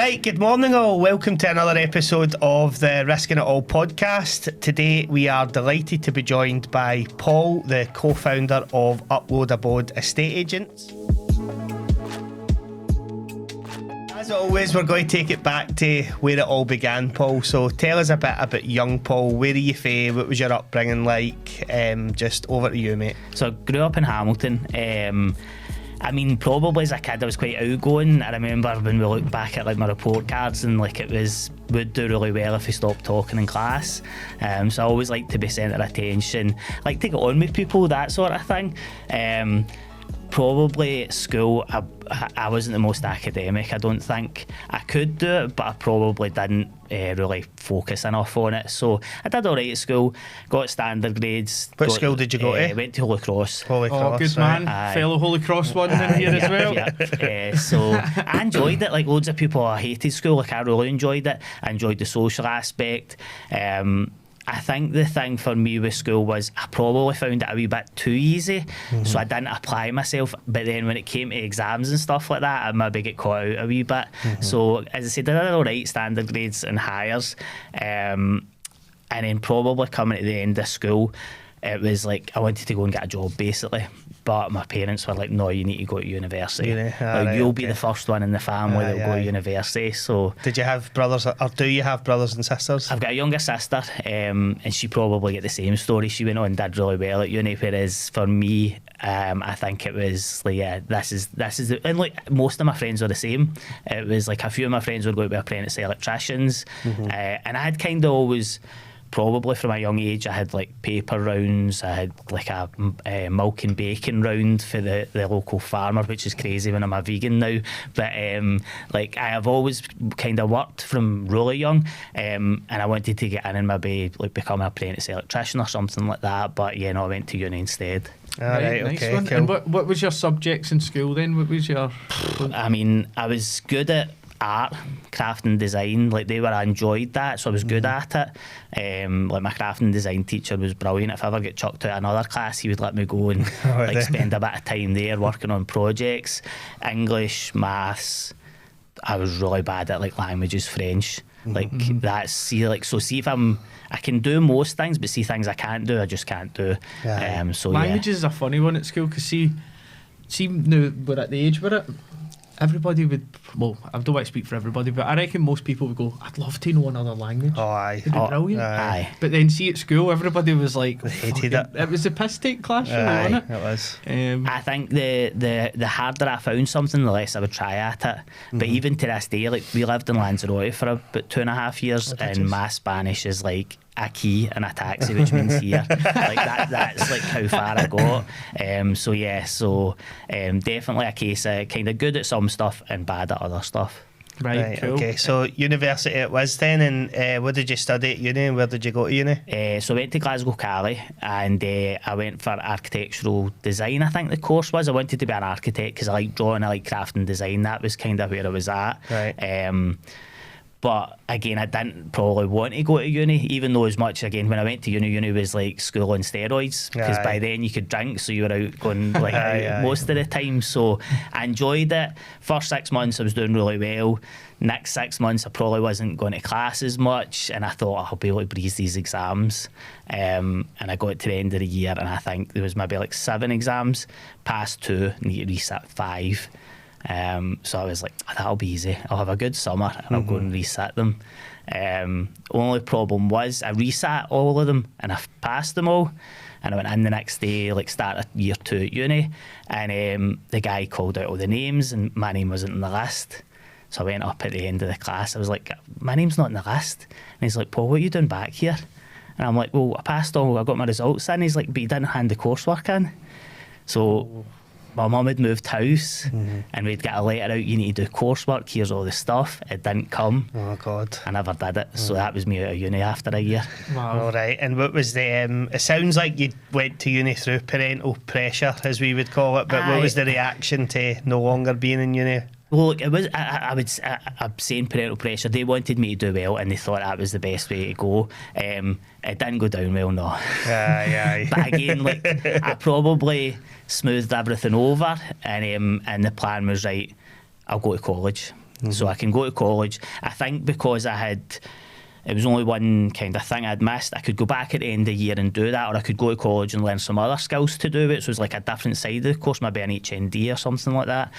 Right, good morning all. Welcome to another episode of the Risking It All podcast. Today we are delighted to be joined by Paul, the co-founder of Upload Abode Estate Agents. As always, we're going to take it back to where it all began, Paul. So tell us a bit about young Paul. Where are you from? What was your upbringing like? Just over to you, mate. So I grew up in Hamilton. I mean, probably as a kid I was quite outgoing. I remember when we look back at like my report cards and like would do really well if we stopped talking in class. So I always like to be centre of attention, like to get on with people, that sort of thing. Probably at school I wasn't the most academic. I don't think I could do it, but I probably didn't really focus enough on it. So I did alright at school, got standard grades. What school did you go to? Went to Holy Cross. Holy Cross, good man. Fellow Holy Cross one in here as well. So I enjoyed it. Like loads of people, I hated school. Like I really enjoyed it. I enjoyed the social aspect. I think the thing for me with school was I probably found it a wee bit too easy, so I didn't apply myself. But then when it came to exams and stuff like that, I maybe get caught out a wee bit. So as I said, I did alright standard grades and hires, and then probably coming to the end of school, it was like I wanted to go and get a job basically. But my parents were like, no, you need to go to university. You'll be the first one in the family that will go to university. So did you have brothers, or do you have brothers and sisters? I've got a younger sister, and she probably get the same story. She went on and did really well at uni, whereas for me, I think it was like, this is and like most of my friends were the same. It was like a few of my friends would go to be apprentice electricians, and I had kind of always, probably from a young age, I had like paper rounds. I had like a milk and bacon round for the local farmer, which is crazy when I'm a vegan now. But like I have always kind of worked from really young, and I wanted to get in and maybe like become an apprentice electrician or something like that. But I went to uni instead. Right, nice okay, one. cool. And what was your subjects in school then? What was your? I mean, I was good at art, craft and design. Like they were, I enjoyed that, so I was good at it. Like my craft and design teacher was brilliant. If I ever get chucked out of another class, he would let me go and like spend a bit of time there working on projects. English, maths, I was really bad at like languages, French. Like that's, see if I can do most things, but see things I can't do, I just can't do. Languages is a funny one at school, because see now we're at the age where everybody would, well, I don't want to speak for everybody, but I reckon most people would go, I'd love to know another language. Oh, aye. It'd be brilliant. Aye. But then see at school, everybody was like, hated it. It was the piss take class, wasn't it? It was. I think the harder I found something, the less I would try at it. But even to this day, like we lived in Lanzarote for about 2.5 years, and my Spanish is like a key in a taxi, which means here. Like that's like how far I got. So definitely a case of kind of good at some stuff and bad at other stuff. Right, cool. Okay, so university it was then, and what did you study at uni, and where did you go to uni? So I went to Glasgow Cali, and I went for architectural design, I think the course was. I wanted to be an architect because I like drawing, I like craft and design. That was kind of where I was at. Right. But again, I didn't probably want to go to uni, even though as much, again, when I went to uni was like school on steroids, because by then you could drink, so you were out going like out most of the time. So I enjoyed it. First 6 months I was doing really well. Next 6 months I probably wasn't going to class as much, and I thought I'll be able to breeze these exams. And I got to the end of the year, and I think there was maybe like 7 exams, passed 2, need to resit 5. So I was like, that'll be easy. I'll have a good summer and I'll go and reset them. Only problem was I resat all of them and I passed them all, and I went in the next day, like start of year 2 at uni, and the guy called out all the names and my name wasn't on the list. So I went up at the end of the class, I was like, my name's not on the list. And he's like, Paul, what are you doing back here? And I'm like, well, I passed all, I got my results in. He's like, but you didn't hand the coursework in. So my mum had moved house, and we'd get a letter out, you need to do coursework, here's all the stuff. It didn't come. Oh God. I never did it. So that was me out of uni after a year. Wow. All right. And what was the it sounds like you went to uni through parental pressure, as we would call it, but what was the reaction to no longer being in uni? Well, look, it was. I'm saying parental pressure. They wanted me to do well, and they thought that was the best way to go. It didn't go down well, no. Aye. But again, like I probably smoothed everything over, and the plan was right. I'll go to college. So I can go to college. I think because it was only one kind of thing I'd missed, I could go back at the end of the year and do that, or I could go to college and learn some other skills to do it. So it was like a different side of the course, maybe an HND or something like that.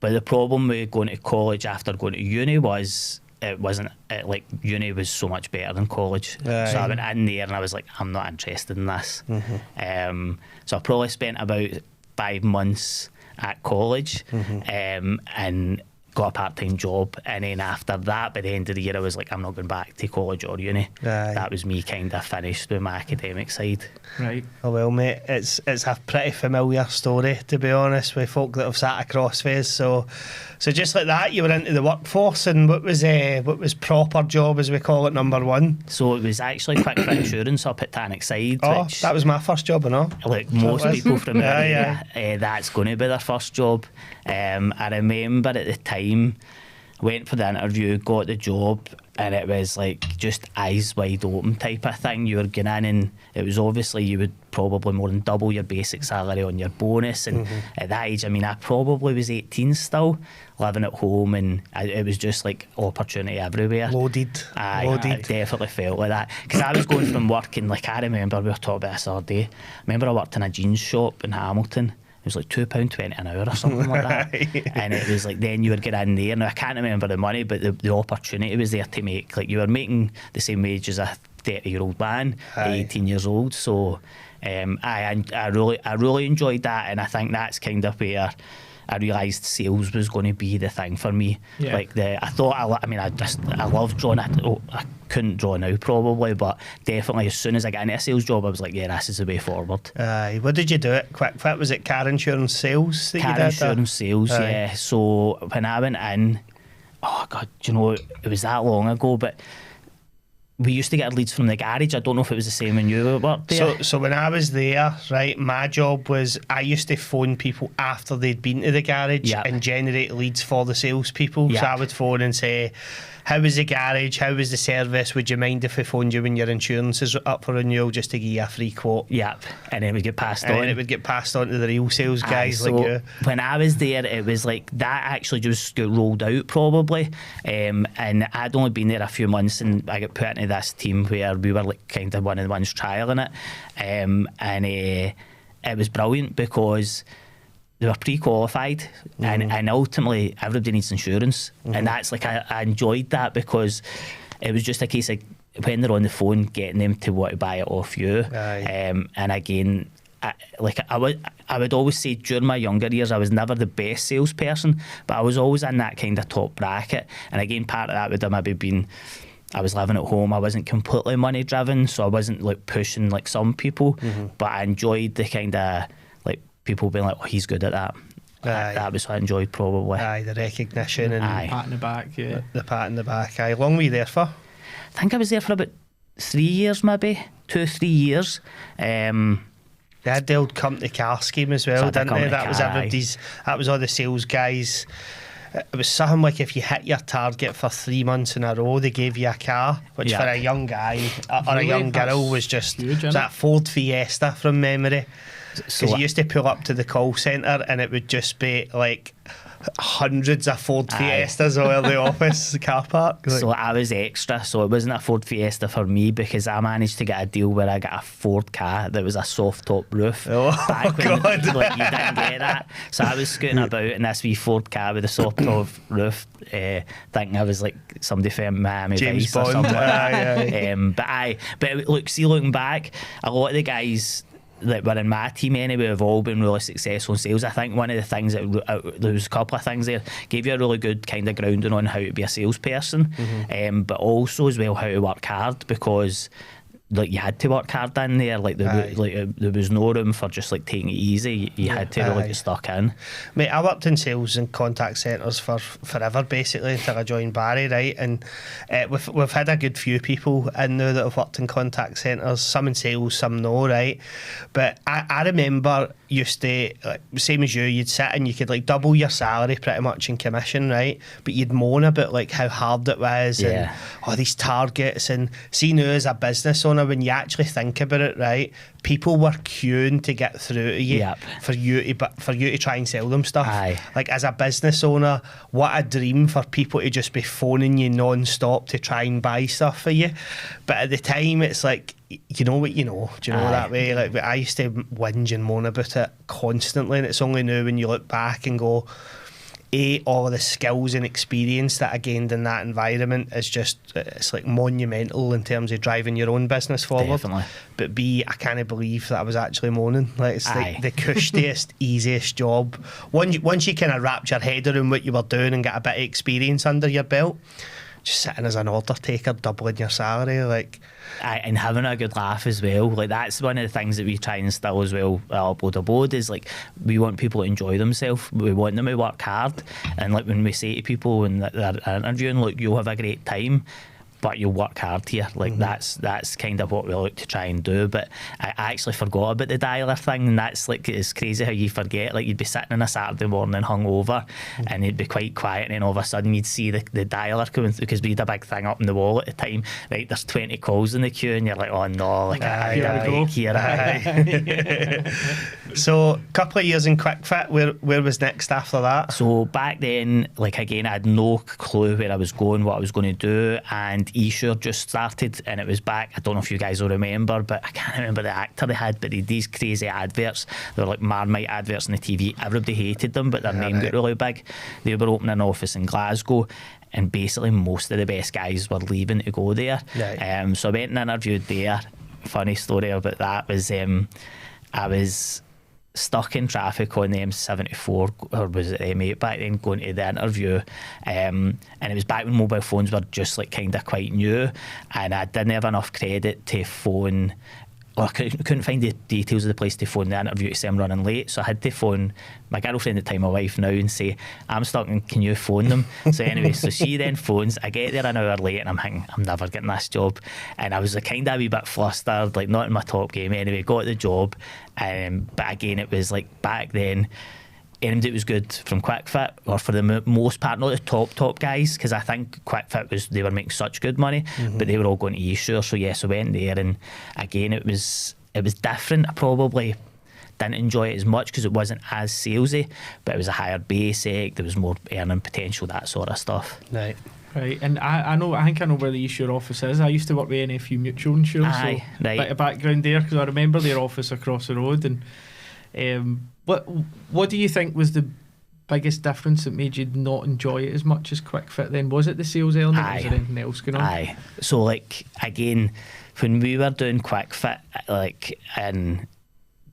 But the problem with going to college after going to uni was like uni was so much better than college. So I went in there and I was like, I'm not interested in this. So I probably spent about 5 months at college and got a part-time job, and then after that, by the end of the year, I was like, I'm not going back to college or uni. That was me kind of finished with my academic side. Right. Oh well, mate, it's a pretty familiar story, to be honest, with folk that have sat across phase. So just like that, you were into the workforce, and what was proper job, as we call it, number one? So it was actually quick fit insurance up at Tannockside. Oh, that was my first job, I know. Like most people from the area, that's going to be their first job. I remember at the time, went for the interview, got the job, and it was like just eyes wide open type of thing. You were going in and it was obviously you would probably more than double your basic salary on your bonus, and at that age, I mean, I probably was 18 still, living at home, and it was just like opportunity everywhere. Loaded. I definitely felt like that, because I was going from working, like I remember we were talking about this all day, I remember I worked in a jeans shop in Hamilton. It was like £2.20 an hour or something like that. And it was like, then you were getting in there. Now, I can't remember the money, but the opportunity was there to make, like, you were making the same wage as a 30-year-old man, 18 years old. So I really enjoyed that. And I think that's kind of where I realised sales was going to be the thing for me. Yeah. Like I love drawing. I couldn't draw now probably, but definitely as soon as I got into a sales job, I was like, yeah, this is the way forward. What did you do at Quick Fit? Was it car insurance sales that car you did? Insurance sales, yeah. So when I went in, oh God, do you know, it was that long ago, but we used to get our leads from the garage. I don't know if it was the same when you worked there. So when I was there, right, my job was I used to phone people after they'd been to the garage and generate leads for the salespeople. So I would phone and say, how was the garage? How was the service? Would you mind if we phoned you when your insurance is up for renewal, just to give you a free quote? Yep. And then it would get passed on. And it would get passed on to the real sales guys like you. When I was there, it was like that actually just got rolled out probably. And I'd only been there a few months, and I got put into this team where we were like kind of one of the ones trialling it. And it was brilliant because they were pre-qualified, and ultimately everybody needs insurance, and that's like I enjoyed that, because it was just a case of when they're on the phone getting them to want to buy it off you. And again, I would always say during my younger years I was never the best salesperson, but I was always in that kind of top bracket. And again, part of that would have maybe been I was living at home, I wasn't completely money driven, so I wasn't like pushing like some people, but I enjoyed the kind of like people being like, oh, he's good at that. That was what I enjoyed probably. The recognition and pat in the back, the pat in the back. How long were you there for? I think I was there for about 3 years, maybe 2 or 3 years. They had the old company car scheme as well, didn't they? That was everybody's. That was all the sales guys. It was something like if you hit your target for 3 months in a row, they gave you a car, which for a young guy or a young girl was just that Ford Fiesta from memory. Because you used to pull up to the call centre and it would just be like hundreds of Ford Fiestas all the office car park. So I was extra, so it wasn't a Ford Fiesta for me, because I managed to get a deal where I got a Ford car that was a soft top roof. God. Like, you didn't get that. So I was scooting about in this wee Ford car with a soft top roof, thinking I was like somebody from Miami James Vice Bond. Or something like that. But look, see, looking back, a lot of the guys that were in my team anyway have all been really successful in sales. I think one of the things that there was a couple of things there gave you a really good kind of grounding on how to be a salesperson, but also as well how to work hard, because like you had to work hard in there. Like there was no room for just like taking it easy. You had to really get stuck in. Mate, I worked in sales and contact centres for forever basically until I joined Barry, right? And we've had a good few people in there that have worked in contact centres, some in sales, some no, right? But I remember used to, like, same as you'd sit and you could like double your salary pretty much in commission, right? But you'd moan about like how hard it was and these targets, and see now as a business owner, when you actually think about it, right, people were queuing to get through to you, Yep. for you to try and sell them stuff. Aye. Like, as a business owner, what a dream for people to just be phoning you non-stop to try and buy stuff for you. But at the time, it's like, you know what you know. Do you know Aye. that way? Like, I used to whinge and moan about it constantly, and it's only now when you look back and go, all of the skills and experience that I gained in that environment is just, it's like monumental in terms of driving your own business forward. Definitely. But B, I can't believe that I was actually moaning. Like, it's Aye. like the cushiest, easiest job. Once you kind of wrapped your head around what you were doing and got a bit of experience under your belt, just sitting as an order taker, doubling your salary, like. And having a good laugh as well. Like, that's one of the things that we try and instill as well at Upload Abode, is like, we want people to enjoy themselves. We want them to work hard. And like, when we say to people when they're interviewing, look, you'll have a great time, but you'll work hard here. Like, that's kind of what we like to try and do. But I actually forgot about the dialer thing, and that's like, it's crazy how you forget. Like, you'd be sitting on a Saturday morning hungover, and it'd be quite quiet, and then all of a sudden you'd see the dialer coming through, because we had a big thing up in the wall at the time. Right, there's 20 calls in the queue, and you're like, oh no, like, I had a break here. So, a couple of years in QuickFit, where was next after that? So back then, like, again, I had no clue where I was going, what I was going to do, and Esure just started, and it was back, I don't know if you guys will remember, but I can't remember the actor they had, but they had these crazy adverts. They were like Marmite adverts on the TV. Everybody hated them, but their name got really big. They were opening an office in Glasgow, and basically most of the best guys were leaving to go there. Right. So I went and interviewed there. Funny story about that was, I was stuck in traffic on the M74, or was it M8 back then, going to the interview, and it was back when mobile phones were just like kind of quite new, and I didn't have enough credit to phone, or I couldn't find the details of the place to phone the interview to say I'm running late, so I had to phone my girlfriend at the time, my wife now, and say, I'm stuck and can you phone them? So anyway, so she then phones, I get there an hour late, and I'm thinking, I'm never getting this job, and I was kind of a wee bit flustered, like not in my top game. Anyway, got the job, but again, it was like, back then, anybody that was good from QuickFit, or for the most part, not the top guys, because I think QuickFit they were making such good money, but they were all going to Esure. So yes, I went there, and again, it was different. I probably didn't enjoy it as much because it wasn't as salesy, but it was a higher basic, there was more earning potential, that sort of stuff. Right. Right, and I think I know where the Esure office is. I used to work with NFU Mutual Insurance, Aye, so right. bit of background there, because I remember their office across the road. And what do you think was the biggest difference that made you not enjoy it as much as QuickFit then? Was it the sales element, or was there anything else going on? Aye. So like, again, when we were doing QuickFit, like, and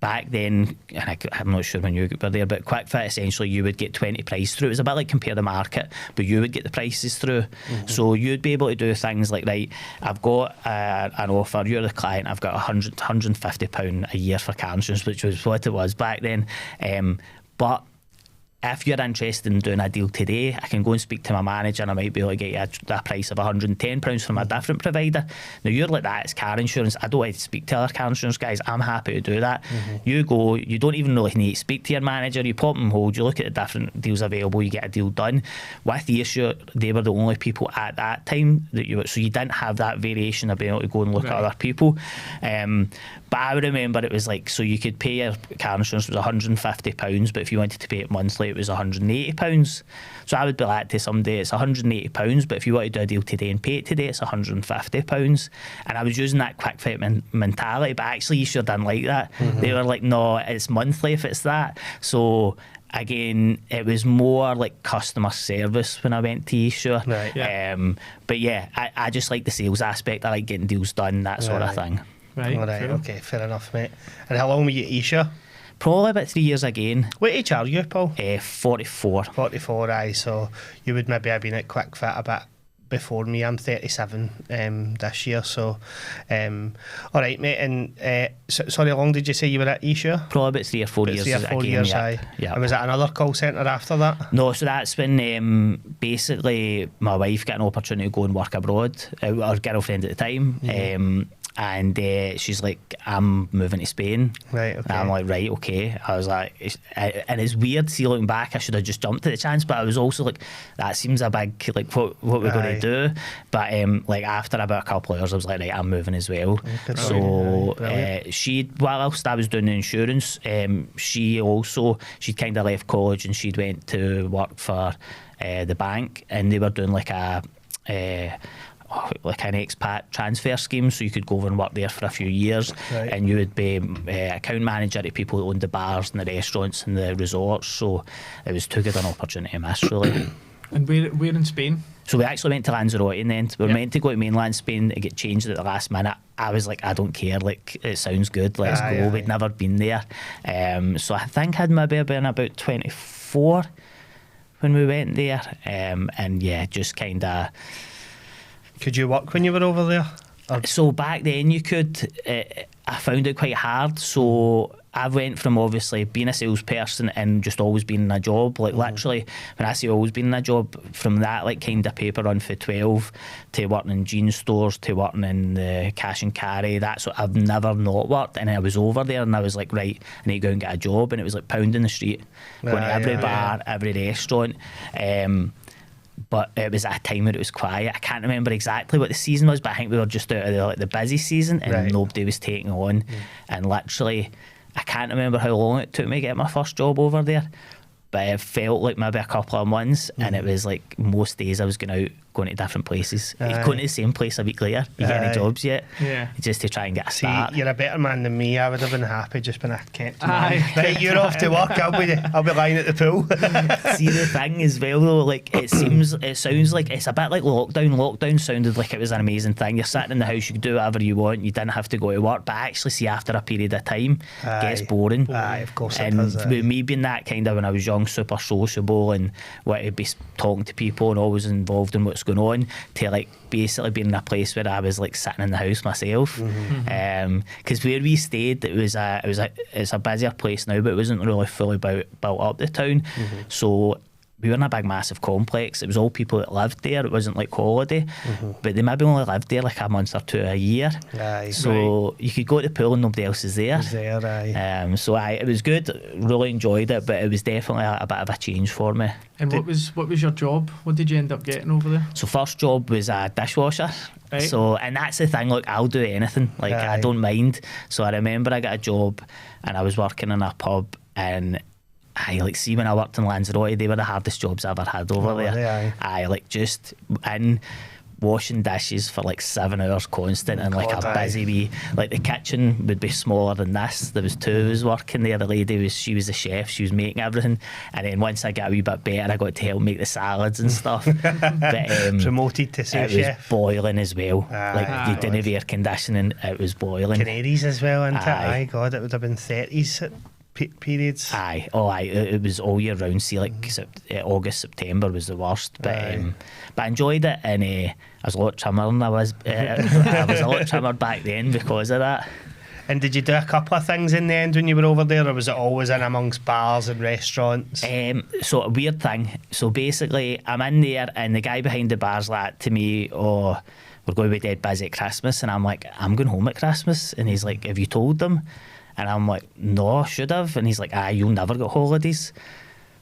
back then, and I'm not sure when you were there, but QuickFit, essentially you would get 20 prices through. It was a bit like Compare the Market, but you would get the prices through. So you'd be able to do things like, right, I've got an offer, you're the client, I've got £150 a year for car insurance, which was what it was back then. But if you're interested in doing a deal today, I can go and speak to my manager, and I might be able to get you a price of £110 from a different provider. Now, you're like, that, it's car insurance. I don't want to speak to other car insurance guys. I'm happy to do that. You go, you don't even really need to speak to your manager. You pop and hold, you look at the different deals available, you get a deal done. With the issue, they were the only people at that time that so you didn't have that variation of being able to go and look at other people. But I remember it was like, so you could pay your car insurance, it was £150, but if you wanted to pay it monthly, it was £180. So I would be like to somebody, it's £180, but if you want to do a deal today and pay it today, it's £150. And I was using that QuickFit mentality, but actually Esure didn't like that. They were like, no, it's monthly if it's that. So again, it was more like customer service when I went to Esure. Right. Yeah. But yeah, I just like the sales aspect. I like getting deals done, that sort of thing. Right. All right. Cool. Okay. Fair enough, mate. And how long were you at Esure? Probably about 3 years again. What age are you, Paul? 44. 44. Aye. So you would maybe have been at QuickFit a bit before me. I'm 37 this year. So, all right, mate. And sorry, how long did you say you were at Esure? Probably about 3 or 4 years. 3 or 4 years. Yeah. Aye. Yeah. And was it another call centre after that? No, so that's when basically my wife got an opportunity to go and work abroad, our girlfriend at the time. And she's like, I'm moving to Spain. Right, okay. And I'm like, right, okay. I was like, and it's weird, see, looking back, I should have just jumped at the chance, but I was also like, that seems a big, like, what we're going to do. But like, after about a couple of hours, I was like, right, I'm moving as well. So whilst I was doing the insurance, she'd kind of left college and she'd went to work for the bank, and they were doing like an expat transfer scheme, so you could go over and work there for a few years, and you would be account manager to people who owned the bars and the restaurants and the resorts. So it was too good an opportunity to miss, really. And where in Spain? So we actually went to Lanzarote in the end. We were meant to go to mainland Spain. It got changed at the last minute. I was like, I don't care, like, it sounds good, let's go. We'd never been there. So I think I'd maybe been about 24 when we went there. And yeah, just kind of... Could you work when you were over there? So back then you could. I found it quite hard. So I went from obviously being a salesperson and just always being in a job. Like literally, when I say always being in a job, from that like kind of paper run for 12 to working in jean stores to working in the cash and carry. That's what I've never not worked. And I was over there and I was like, right, I need to go and get a job. And it was like pounding the street, going to every bar, every restaurant. But it was at a time where it was quiet. I can't remember exactly what the season was, but I think we were just out of the busy season and nobody was taking on. And literally, I can't remember how long it took me to get my first job over there, but it felt like maybe a couple of months, and it was like most days I was going to different places. Going to the same place a week later. You get any jobs yet? Yeah. Just to try and get a start. You're a better man than me. I would have been happy just being a kept man. Right, you're off to work. I'll be lying at the pool. See, the thing as well though, like it sounds like it's a bit like lockdown. Lockdown sounded like it was an amazing thing. You're sitting in the house, you could do whatever you want. You didn't have to go to work. But actually, see, after a period of time, it gets boring. Of course it and does. With me being that kind of, when I was young, super sociable and wanted to be talking to people and always involved in what's going on, to like basically being in a place where I was like sitting in the house myself. Because where we stayed, it's a busier place now, but it wasn't really fully built up the town. So we were in a big massive complex. It was all people that lived there. It wasn't like holiday, but they maybe only lived there like a month or two a year. So you could go to the pool and nobody else is there. So it was good. Really enjoyed it, but it was definitely a bit of a change for me. And what was your job? What did you end up getting over there? So first job was a dishwasher. Right. So, and that's the thing, like I'll do anything. Like I don't mind. So I remember I got a job and I was working in a pub, and see, when I worked in Lanzarote, they were the hardest jobs I ever had over there. Just in washing dishes for like 7 hours constant, and like a busy wee, like the kitchen would be smaller than this. There was two of us working there. The lady she was the chef, she was making everything, and then once I got a wee bit better, I got to help make the salads and stuff. But promoted to sous chef. It was boiling as well. You didn't have air conditioning, it was boiling. Canaries as well, isn't it? God, it would have been 30s periods. It was all year round. See, like August, September was the worst, but I enjoyed it, and I was a lot trimmer than I was. I was a lot trimmer back then because of that. And did you do a couple of things in the end when you were over there, or was it always in amongst bars and restaurants? So a weird thing. So basically, I'm in there, and the guy behind the bar's like to me, "Oh, we're going to be dead busy at Christmas," and I'm like, "I'm going home at Christmas," and he's like, "Have you told them?" And I'm like, "No, I should have." And he's like, "You'll never get holidays."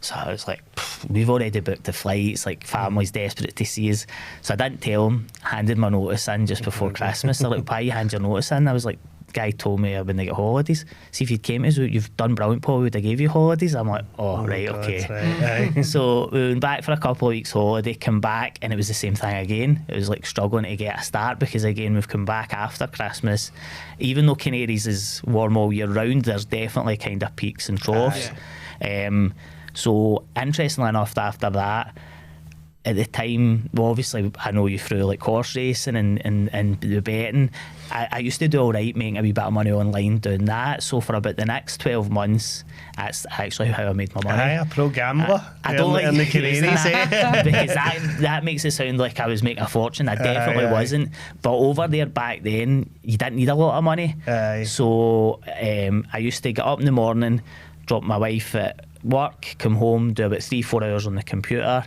So I was like, we've already booked the flights, like family's desperate to see us. So I didn't tell him, handed my notice in just before Christmas. They're like, "Why you hand your notice in?" I was like, "The guy told me I wouldn't get holidays. See, if you'd came to us, you've done brilliant, Paul, would I gave you holidays?" I'm like, right, God, okay. Right. So we went back for a couple of weeks holiday, come back, and it was the same thing again. It was like struggling to get a start, because again, we've come back after Christmas. Even though Canaries is warm all year round, there's definitely kind of peaks and troughs. So interestingly enough, after that, at the time, well, obviously I know you through like horse racing and the betting. I used to do all right, making a wee bit of money online doing that. So for about the next 12 months, that's actually how I made my money. A pro gambler. I don't like in the Canaries, because that makes it sound like I was making a fortune. I definitely wasn't. But over there back then, you didn't need a lot of money. So I used to get up in the morning, drop my wife at work, come home, do about 3-4 hours on the computer,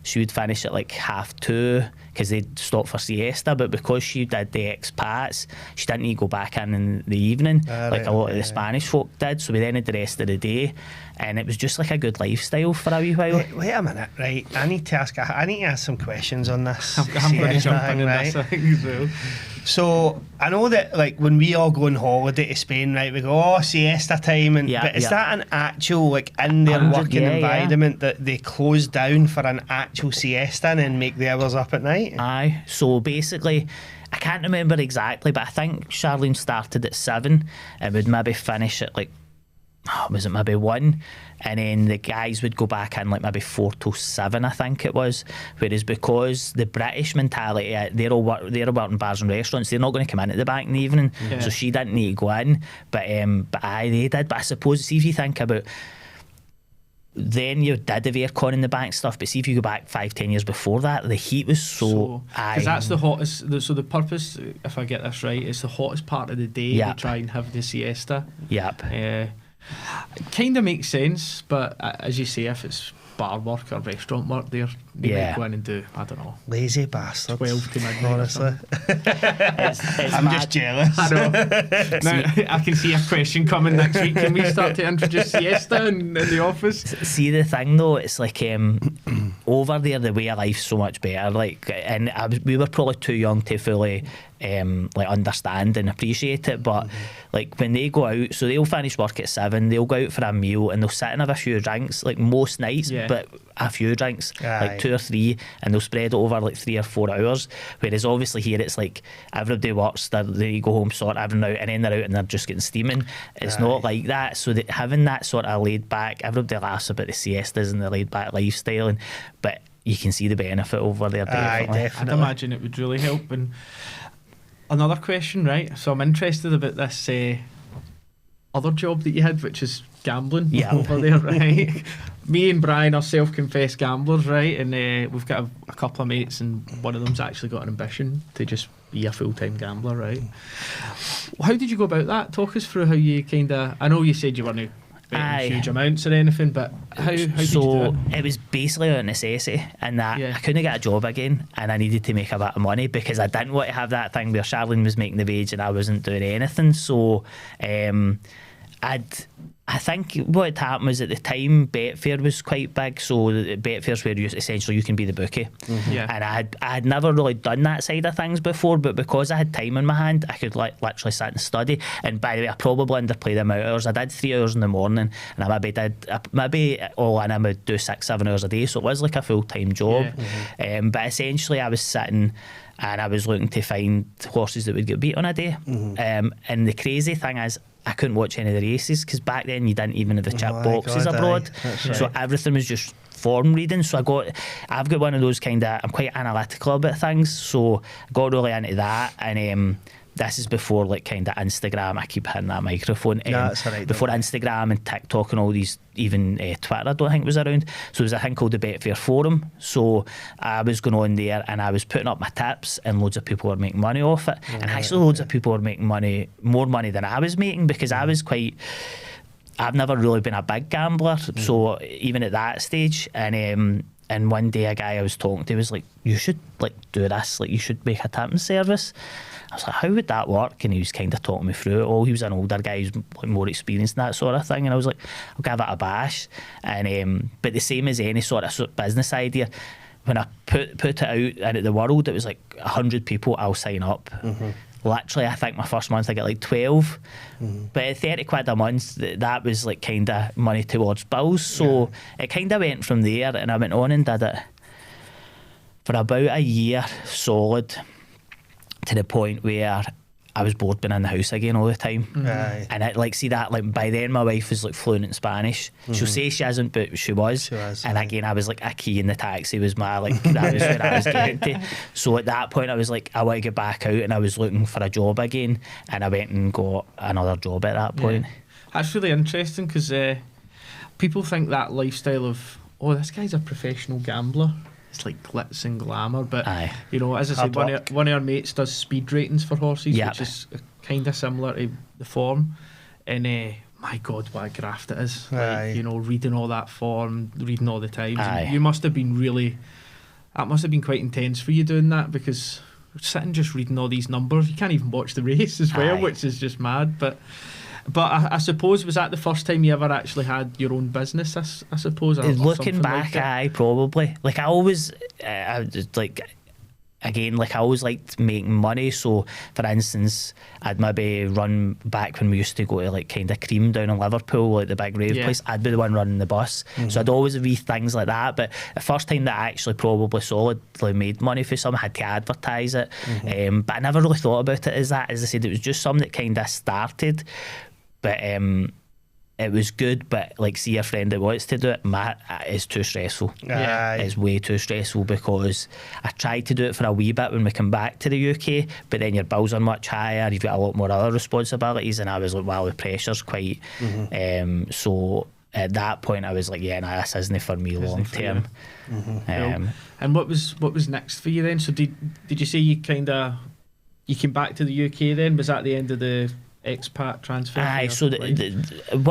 she would finish at like 2:30 because they'd stop for siesta, but because she did the expats, she didn't need to go back in the evening like a lot of the Spanish folk did, so we then had the rest of the day, and it was just like a good lifestyle for a wee while. Wait a minute, right, I need to ask some questions on this. I'm going to jump in this, I think, as well. So I know that like when we all go on holiday to Spain, right, we go siesta time, and but is that an actual like in their working environment that they close down for an actual siesta and then make the hours up at night? Aye, so basically I can't remember exactly, but I think Charlene started at 7 and would maybe finish at like was it maybe 1, and then the guys would go back in like maybe 4 till 7, I think it was. Whereas because the British mentality, they're all working bars and restaurants, they're not going to come in at the back in the evening, so she didn't need to go in, but aye, they did. But I suppose, see if you think about, then you did have aircon in the bank stuff, but see if you go back 5-10 years before that, the heat was so because that's the hottest, so the purpose, if I get this right, it's the hottest part of the day to try and have the siesta. It kind of makes sense, but as you say, if it's bar work or restaurant work, they might go in and do, I don't know, lazy bastards, 12 to midnight. Honestly, I'm just jealous. I know. Now, I can see a question coming next week. Can we start to introduce siesta in the office? See, the thing though, it's like over there the way of life's so much better. Like, and we were probably too young to fully like understand and appreciate it, but like when they go out, so they'll finish work at 7, they'll go out for a meal and they'll sit and have a few drinks, like most nights, but a few drinks, like 2 or 3, and they'll spread it over like 3 or 4 hours. Whereas obviously here it's like everybody works, they go home, sort everything out, and then they're out and they're just getting steaming. It's not like that. So that having that sort of laid back, everybody laughs about the siestas and the laid back lifestyle, but you can see the benefit over there. Definitely. I'd imagine it would really help. And another question, right? So I'm interested about this other job that you had, which is gambling over there, right? Me and Brian are self-confessed gamblers, right? And we've got a couple of mates, and one of them's actually got an ambition to just be a full-time gambler, right? How did you go about that? Talk us through how you kind of... I know you said you weren't betting huge amounts or anything, but how did you do it? It was basically a necessity, and that I couldn't get a job again, and I needed to make a bit of money because I didn't want to have that thing where Charlene was making the wage and I wasn't doing anything. So I think what had happened was at the time Betfair was quite big, so Betfair's where essentially you can be the bookie, and I had never really done that side of things before, but because I had time in my hand I could literally sit and study. And by the way, I probably underplayed them hours. I did 3 hours in the morning, and I would do 6-7 hours a day, so it was like a full-time job. But essentially I was sitting and I was looking to find horses that would get beat on a day, and the crazy thing is I couldn't watch any of the races because back then you didn't even have the chip boxes abroad, so everything was just form reading. So I've got one of those kind of, I'm quite analytical about things, so I got really into that. And this is before like kind of Instagram. I keep hitting that microphone. That's all right, before Instagram and TikTok and all these, even Twitter I don't think was around. So there was a thing called the Betfair Forum. So I was going on there and I was putting up my tips, and loads of people were making money off it. And actually loads of people were making more money than I was making, because I was I've never really been a big gambler, so even at that stage. And one day a guy I was talking to was like, you should like do this, like you should make a tipping service. I was like, how would that work? And he was kind of talking me through it all. He was an older guy who's like more experienced in that sort of thing, and I was like, I'll give it a bash. And but the same as any sort of business idea, when I put it out into the world, it was like 100 people, I'll sign up. Literally, I think my first month I get like 12, but at 30 quid a month, that was like kind of money towards bills. So it kind of went from there, and I went on and did it for about a year solid, to the point where I was bored being in the house again all the time. And I like see that, like by then my wife was like fluent in Spanish. She'll say she isn't, but she was. And again, I was like a key in the taxi was my that was where I was getting to. So at that point I was like, I want to get back out, and I was looking for a job again, and I went and got another job at that point. That's really interesting, because people think that lifestyle of, oh, this guy's a professional gambler, it's like glitz and glamour, but you know, as I said, one of our mates does speed ratings for horses, which is kind of similar to the form, and my God, what a graft it is. Like, you know, reading all that form, reading all the times. You must have been really That must have been quite intense for you doing that, because sitting just reading all these numbers, you can't even watch the race as well, which is just mad. But I suppose, was that the first time you ever actually had your own business? I suppose. Or looking back, like probably. Like I always, I just, like. Again, like I always liked making money, so for instance, I'd maybe run back when we used to go to like kind of Cream down in Liverpool, like the big rave place. I'd be the one running the bus, so I'd always be things like that. But the first time that I actually probably solidly made money for something, I had to advertise it, but I never really thought about it as that. As I said, it was just something that kind of started, but it was good. But like, see a friend that wants to do it, it's too stressful. It's way too stressful, because I tried to do it for a wee bit when we come back to the UK, but then your bills are much higher, you've got a lot more other responsibilities, and I was like, well, the pressure's quite so at that point I was like, this isn't for me long term. And what was next for you then? So did you say you came back to the UK then? Was that the end of the expat transfer? So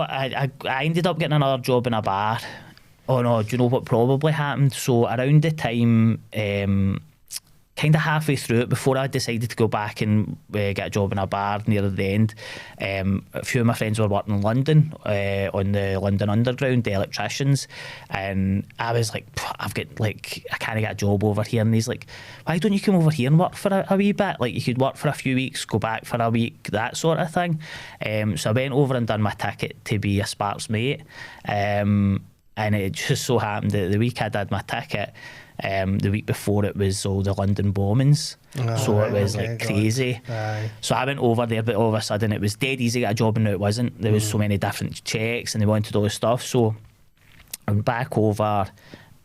I ended up getting another job in a bar. Oh no, do you know what probably happened? So around the time, kind of halfway through it, before I decided to go back and get a job in a bar near the end, a few of my friends were working in London on the London Underground, the electricians, and I was like, I can't get a job over here. And he's like, why don't you come over here and work for a wee bit? Like, you could work for a few weeks, go back for a week, that sort of thing. So I went over and done my ticket to be a Sparks mate, and it just so happened that the week I did my ticket, the week before it was all the London bombings, so it was crazy. So I went over there, but all of a sudden it was dead easy to get a job, and it wasn't. There was so many different checks, and they wanted all this stuff. So I went back over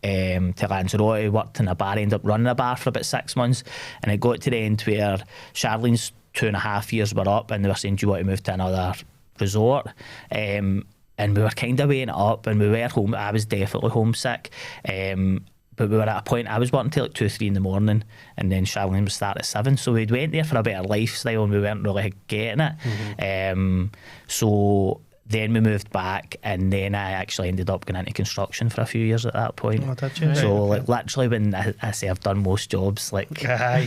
to Lanzarote, worked in a bar, ended up running a bar for about 6 months, and it got to the end where Charlene's 2.5 years were up, and they were saying, do you want to move to another resort? And we were kind of weighing it up, and we were home. I was definitely homesick, but we were at a point, I was working till like 2-3 in the morning, and then Charlene would start at 7, so we'd went there for a better lifestyle, and we weren't really getting it. So then we moved back, and then I actually ended up going into construction for a few years at that point. Oh, did you? So like, literally, when I say I've done most jobs, like God,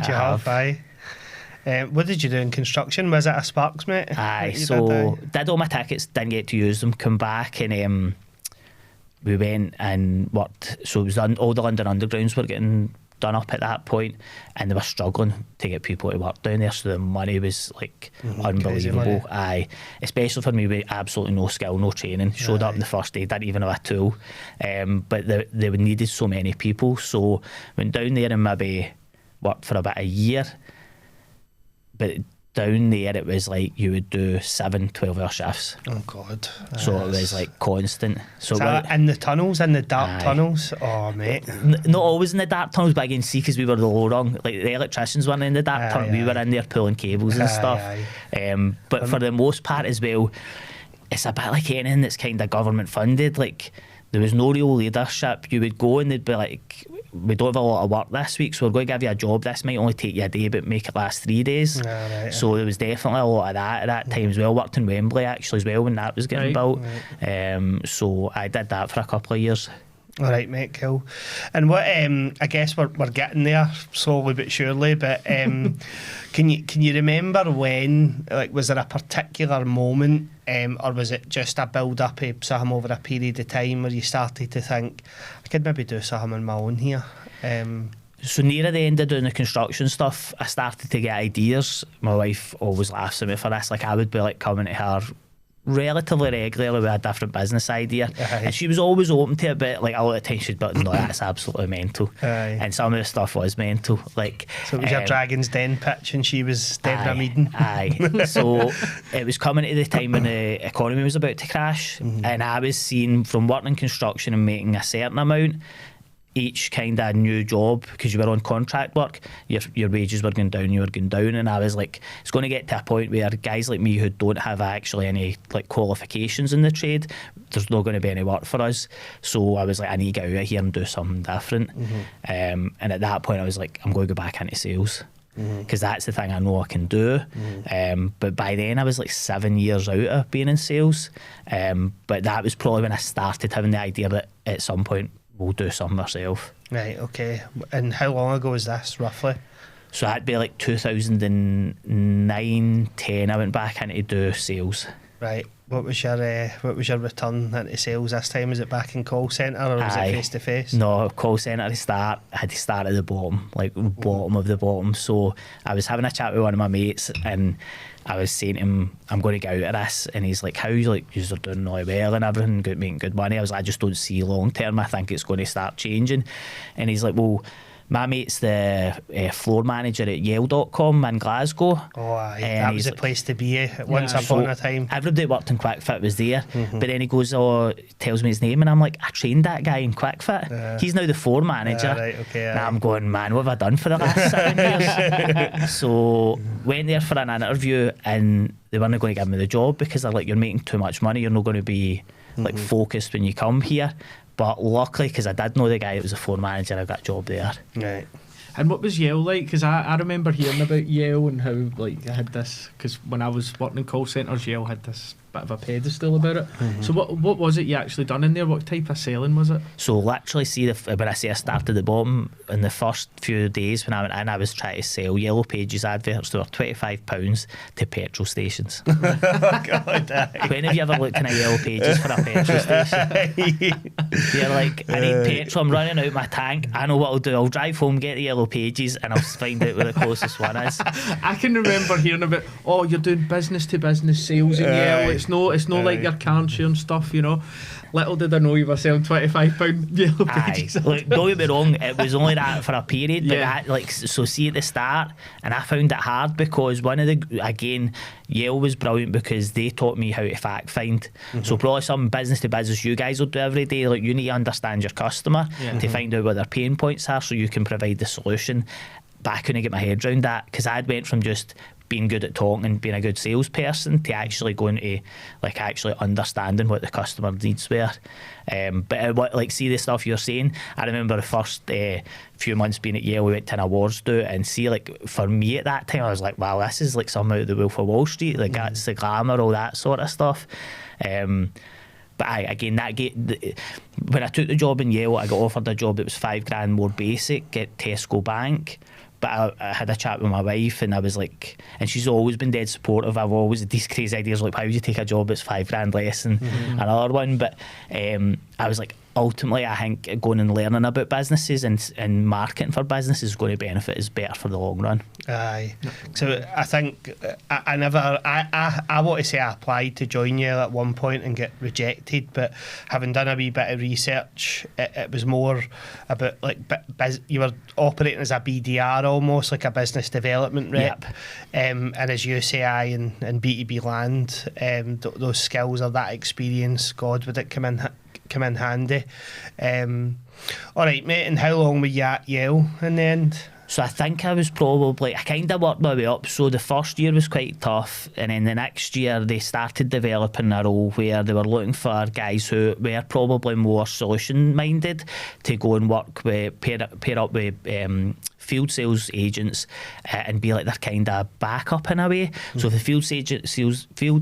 you have. What did you do in construction? Was it a Sparks mate? Did all my tickets, didn't get to use them, come back, and we went and worked. So it was all the London Undergrounds were getting done up at that point, and they were struggling to get people to work down there, so the money was like unbelievable. Especially for me with absolutely no skill, no training. Showed up on the first day, didn't even have a tool, but they needed so many people, so went down there and maybe worked for about a year. But down there it was like you would do 7 12-hour shifts. Oh God. So it was like constant. So in the tunnels, in the dark tunnels? Oh mate. Not always in the dark tunnels, but I can see, because we were the low rung, like the electricians weren't in the dark tunnel, we were in there pulling cables and stuff. But for the most part as well, it's a bit like anything that's kind of government funded. Like, there was no real leadership. You would go and they'd be like, we don't have a lot of work this week, so we're going to give you a job. This might only take you a day, but make it last 3 days. So there was definitely a lot of that at that time as well. Worked in Wembley actually as well when that was getting built. So I did that for a couple of years. All right, mate, cool. And what I guess we're getting there slowly but surely. But can you remember when? Like, was there a particular moment, or was it just a build up of something over a period of time where you started to think, I could maybe do something on my own here? So near the end of doing the construction stuff, I started to get ideas. My wife always laughs at me for this. Like, I would be like coming to her relatively regularly with a different business idea, and she was always open to it, but like a lot of times she'd be like, no, that's absolutely mental. And some of the stuff was mental. Like, so it was your Dragon's Den pitch and she was Deborah Meaden. So it was coming to the time when the economy was about to crash, and I was seeing, from working in construction and making a certain amount, each kind of new job, because you were on contract work, your wages were going down, and I was like, it's going to get to a point where guys like me who don't have actually any like qualifications in the trade, there's not going to be any work for us. So I was like, I need to get out of here and do something different. And at that point I was like, I'm going to go back into sales, because that's the thing I know I can do. But by then I was like 7 years out of being in sales, but that was probably when I started having the idea that at some point we'll do some myself. Right, okay. And how long ago was this, roughly? So that'd be like 2009, 10. I went back into do sales. Right. What was your return into sales this time? Was it back in call centre or was it face to face? No, call centre to start. I had to start at the bottom, like bottom of the bottom. So I was having a chat with one of my mates, and I was saying to him, I'm going to get out of this. And he's like, how? Like, you're doing really well and everything, making good money. I was like, I just don't see long term. I think it's going to start changing. And he's like, well, my mate's the floor manager at Yale.com in Glasgow. Oh, aye. That was the place to be once upon a time. Everybody that worked in QuickFit was there. But then he goes, tells me his name, and I'm like, I trained that guy in QuickFit. He's now the floor manager. Right, okay, and I'm going, man, what have I done for the last 7 years? So went there for an interview, and they weren't going to give me the job because they're like, you're making too much money, you're not going to be like focused when you come here. But luckily, because I did know the guy that was the floor manager, I got a job there. Right. And what was Yale like? Because I remember hearing about Yale and how like I had this, because when I was working in call centres, Yale had this bit of a pedestal about it. So what was it you actually done in there? What type of selling was it? So literally, when I say I started at the bottom, in the first few days when I went in, I was trying to sell Yellow Pages adverts. They were £25 to petrol stations. Oh God, when have you ever looked in a Yellow Pages for a petrol station? You're like, I need petrol, I'm running out my tank. I know what I'll do. I'll drive home, get the Yellow Pages, and I'll find out where the closest one is. I can remember hearing about, you're doing business to business sales in Yale. It's no like your car share and stuff, you know. Little did I know you were selling £25 Yellow Pages. Look, don't get me wrong, it was only that for a period, but so see at the start, and I found it hard because Yale was brilliant because they taught me how to fact find. So probably some business to business you guys will do every day, like you need to understand your customer to find out what their pain points are so you can provide the solution. But I couldn't get my head around that because I'd went from just being good at talking and being a good salesperson to actually going to like actually understanding what the customer needs were. But see the stuff you're saying, I remember the first few months being at Yale, we went to an awards do and see, like, for me at that time I was like, wow, this is like some out of the Wolf of Wall Street, like that's the glamour, all that sort of stuff. But when I took the job in Yale, I got offered a job that was $5,000 more basic at Tesco Bank. But I had a chat with my wife, and I was like, and she's always been dead supportive. I've always had these crazy ideas like, why would you take a job that's $5,000 less than another one? But I was like, ultimately, I think going and learning about businesses and marketing for business is going to benefit us better for the long run. Aye. So I think I want to say I applied to join Yale at one point and get rejected, but having done a wee bit of research, it was more about like you were operating as a BDR, almost like a business development rep. And as you say, in B2B land, those skills or that experience, God, would it come in handy. All right, mate, and how long were you at Yale in the end? So I think I kind of worked my way up. So the first year was quite tough, and then the next year they started developing a role where they were looking for guys who were probably more solution minded to go and work with, pair up with field sales agents and be like their kind of backup in a way. So if the field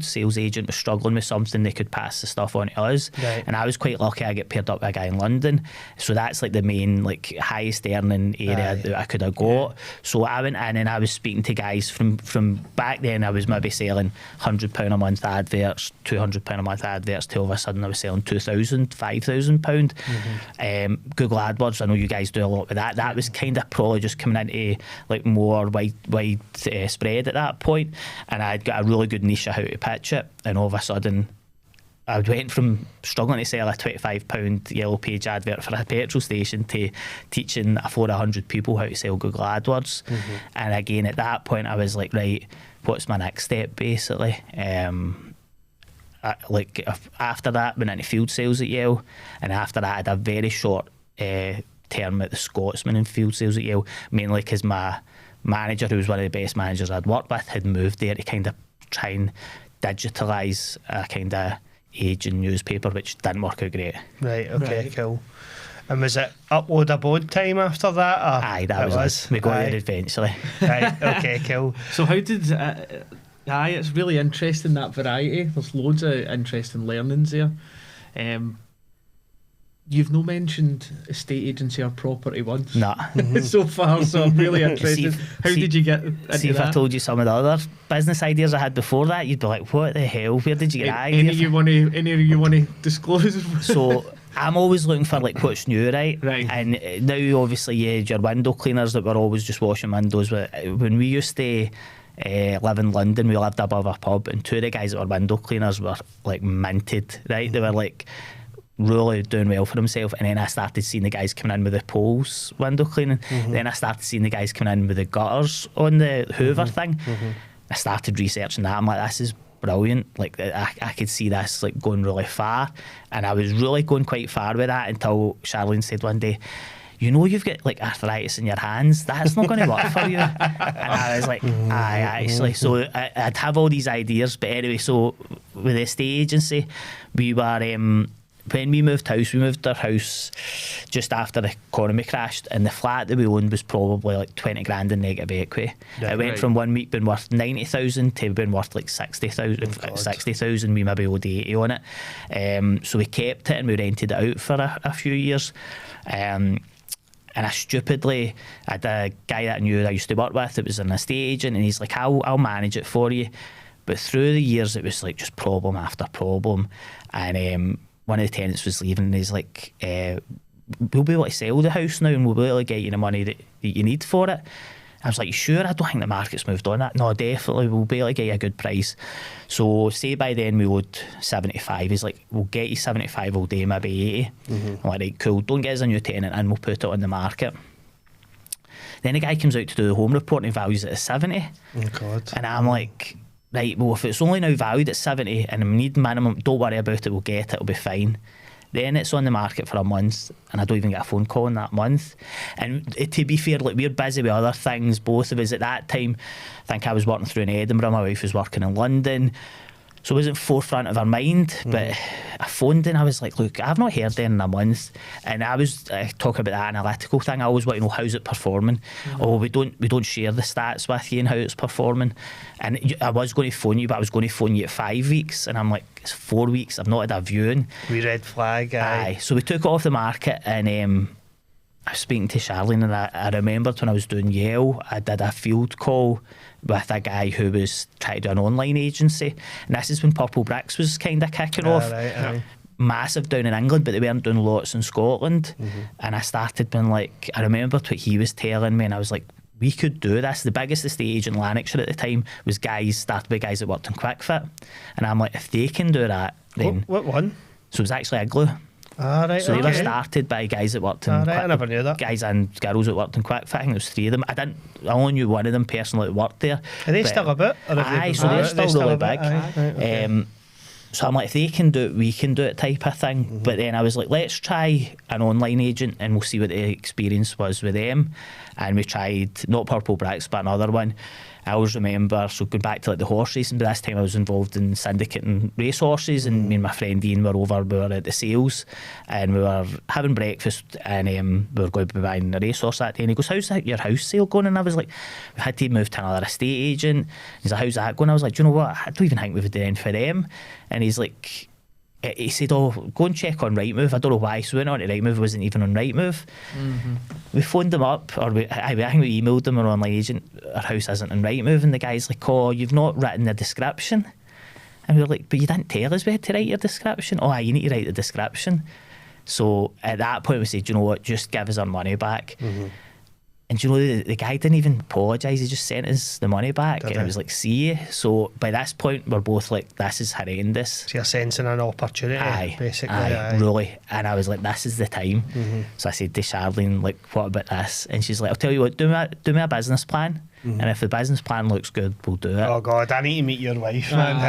sales agent was struggling with something, they could pass the stuff on to us. Right. And I was quite lucky. I get paired up with a guy in London, so that's like the main like highest earning area that I could have got. So I went in and I was speaking to guys from back then. I was maybe selling £100 a month adverts, £200 a month adverts, till all of a sudden I was selling £2,000, £5,000. Google AdWords, I know you guys do a lot with that. That was kind of probably just coming into like more wide spread at that point, and I'd got a really good niche of how to pitch it, and all of a sudden I went from struggling to sell a £25 Yellow Page advert for a petrol station to teaching 400 people how to sell Google AdWords. And again at that point I was like, right, what's my next step basically? After that went into field sales at Yale, and after that I had a very short term at the Scotsman in field sales at Yale, mainly because my manager, who was one of the best managers I'd worked with, had moved there to kind of try and digitalise a kind of aging newspaper, which didn't work out great. Right, okay, cool. And was it Upload Abode time after that? Aye, that was it. We got there eventually. Right, okay, cool. So how did... it's really interesting, that variety. There's loads of interesting learnings there. You've no mentioned estate agency or property once. Nah. So far, so I'm really interested. How did you get into See, if that? I told you some of the other business ideas I had before that, you'd be like, what the hell? Where did you get that idea Any you want to disclose? So I'm always looking for like what's new, right? Right. And now obviously you had your window cleaners that were always just washing windows. But when we used to live in London, we lived above a pub, and two of the guys that were window cleaners were like minted, right? They were like really doing well for themselves. And then I started seeing the guys coming in with the poles window cleaning. Then I started seeing the guys coming in with the gutters on the Hoover thing. I started researching that. I'm like, this is brilliant. Like I could see this like going really far, and I was really going quite far with that until Charlene said one day, you know, you've got like arthritis in your hands, that's not going to work for you. And I was like, aye, actually. So I'd have all these ideas, but anyway, so with the estate agency, we were when we moved our house just after the economy crashed, and the flat that we owned was probably like 20 grand in negative equity. Yeah, it went from 1 week being worth 90,000 to being worth like 60,000. 60,000. We maybe owed 80 on it. So we kept it and we rented it out for a few years. And I stupidly, I had a guy that I knew that I used to work with, it was an estate agent, and he's like, I'll manage it for you. But through the years, it was like just problem after problem. And one of the tenants was leaving, and he's like, we'll be able to sell the house now, and we'll be able to get you the money that you need for it. I was like, sure? I don't think the market's moved on that. No, definitely, we'll be able to get you a good price. So say by then we owed 75. He's like, we'll get you 75 all day, maybe 80. I'm like, right, cool, don't get us a new tenant and we'll put it on the market. Then the guy comes out to do the home report and he values it at 70. Oh God. And I'm like, right, well, if it's only now valued at 70 and I need minimum, don't worry about it, we'll get it, it'll be fine. Then it's on the market for a month and I don't even get a phone call in that month. And to be fair, like, we're busy with other things, both of us at that time. I think I was working through in Edinburgh, my wife was working in London. So it wasn't forefront of our mind, but I phoned and I was like, look, I've not heard them in a month. And I was talking about that analytical thing. I always want to know, how's it performing? Oh, we don't share the stats with you and how it's performing. And I was going to phone you, but I was going to phone you at 5 weeks. And I'm like, it's 4 weeks, I've not had a viewing. We red flag, aye. So we took it off the market, and I was speaking to Charlene, and I remembered when I was doing Yale, I did a field call with a guy who was trying to do an online agency, and this is when Purple Bricks was kind of kicking off. Right. Massive down in England, but they weren't doing lots in Scotland. And I started being like, I remembered what he was telling me, and I was like, we could do this. The biggest estate agent in Lanarkshire at the time was started by guys that worked in QuickFit, and I'm like, if they can do that, then what one? So it was actually Igloo. Right, so they were started by guys that worked in I never knew that. Guys and girls that worked in QuickFit. I think there was 3 of them. I only knew one of them personally that worked there. Are they still a bit? Aye, so they're still really big. Okay. So I'm like, if they can do it, we can do it, type of thing. But then I was like, let's try an online agent and we'll see what the experience was with them. And we tried, not Purple Bricks, but another one. I always remember, so going back to like the horse racing, but this time I was involved in syndicating race horses, and me and my friend Ian were over, we were at the sales, and we were having breakfast, and we were going to be buying a racehorse that day, and he goes, how's your house sale going? And I was like, we had to move to another estate agent. He's like, how's that going? I was like, do you know what, I don't even think we would do anything for them. And he's like, he said, oh, go and check on Rightmove. I don't know why. So we went on to Rightmove, wasn't even on Rightmove. We phoned them up, or I think we emailed them, our online agent, our house isn't on Rightmove, and the guy's like, oh, you've not written the description. And we were like, but you didn't tell us we had to write your description. Oh, you need to write the description. So at that point we said, you know what, just give us our money back. And you know, the guy didn't even apologise, he just sent us the money back. And it was like, see you. So by this point we're both like, this is horrendous. So you're sensing an opportunity, basically. Really. And I was like, this is the time. So I said to Charlene, like, what about this? And she's like, I'll tell you what, do me a business plan. And if the business plan looks good, we'll do it. Oh God, I need to meet your wife, man.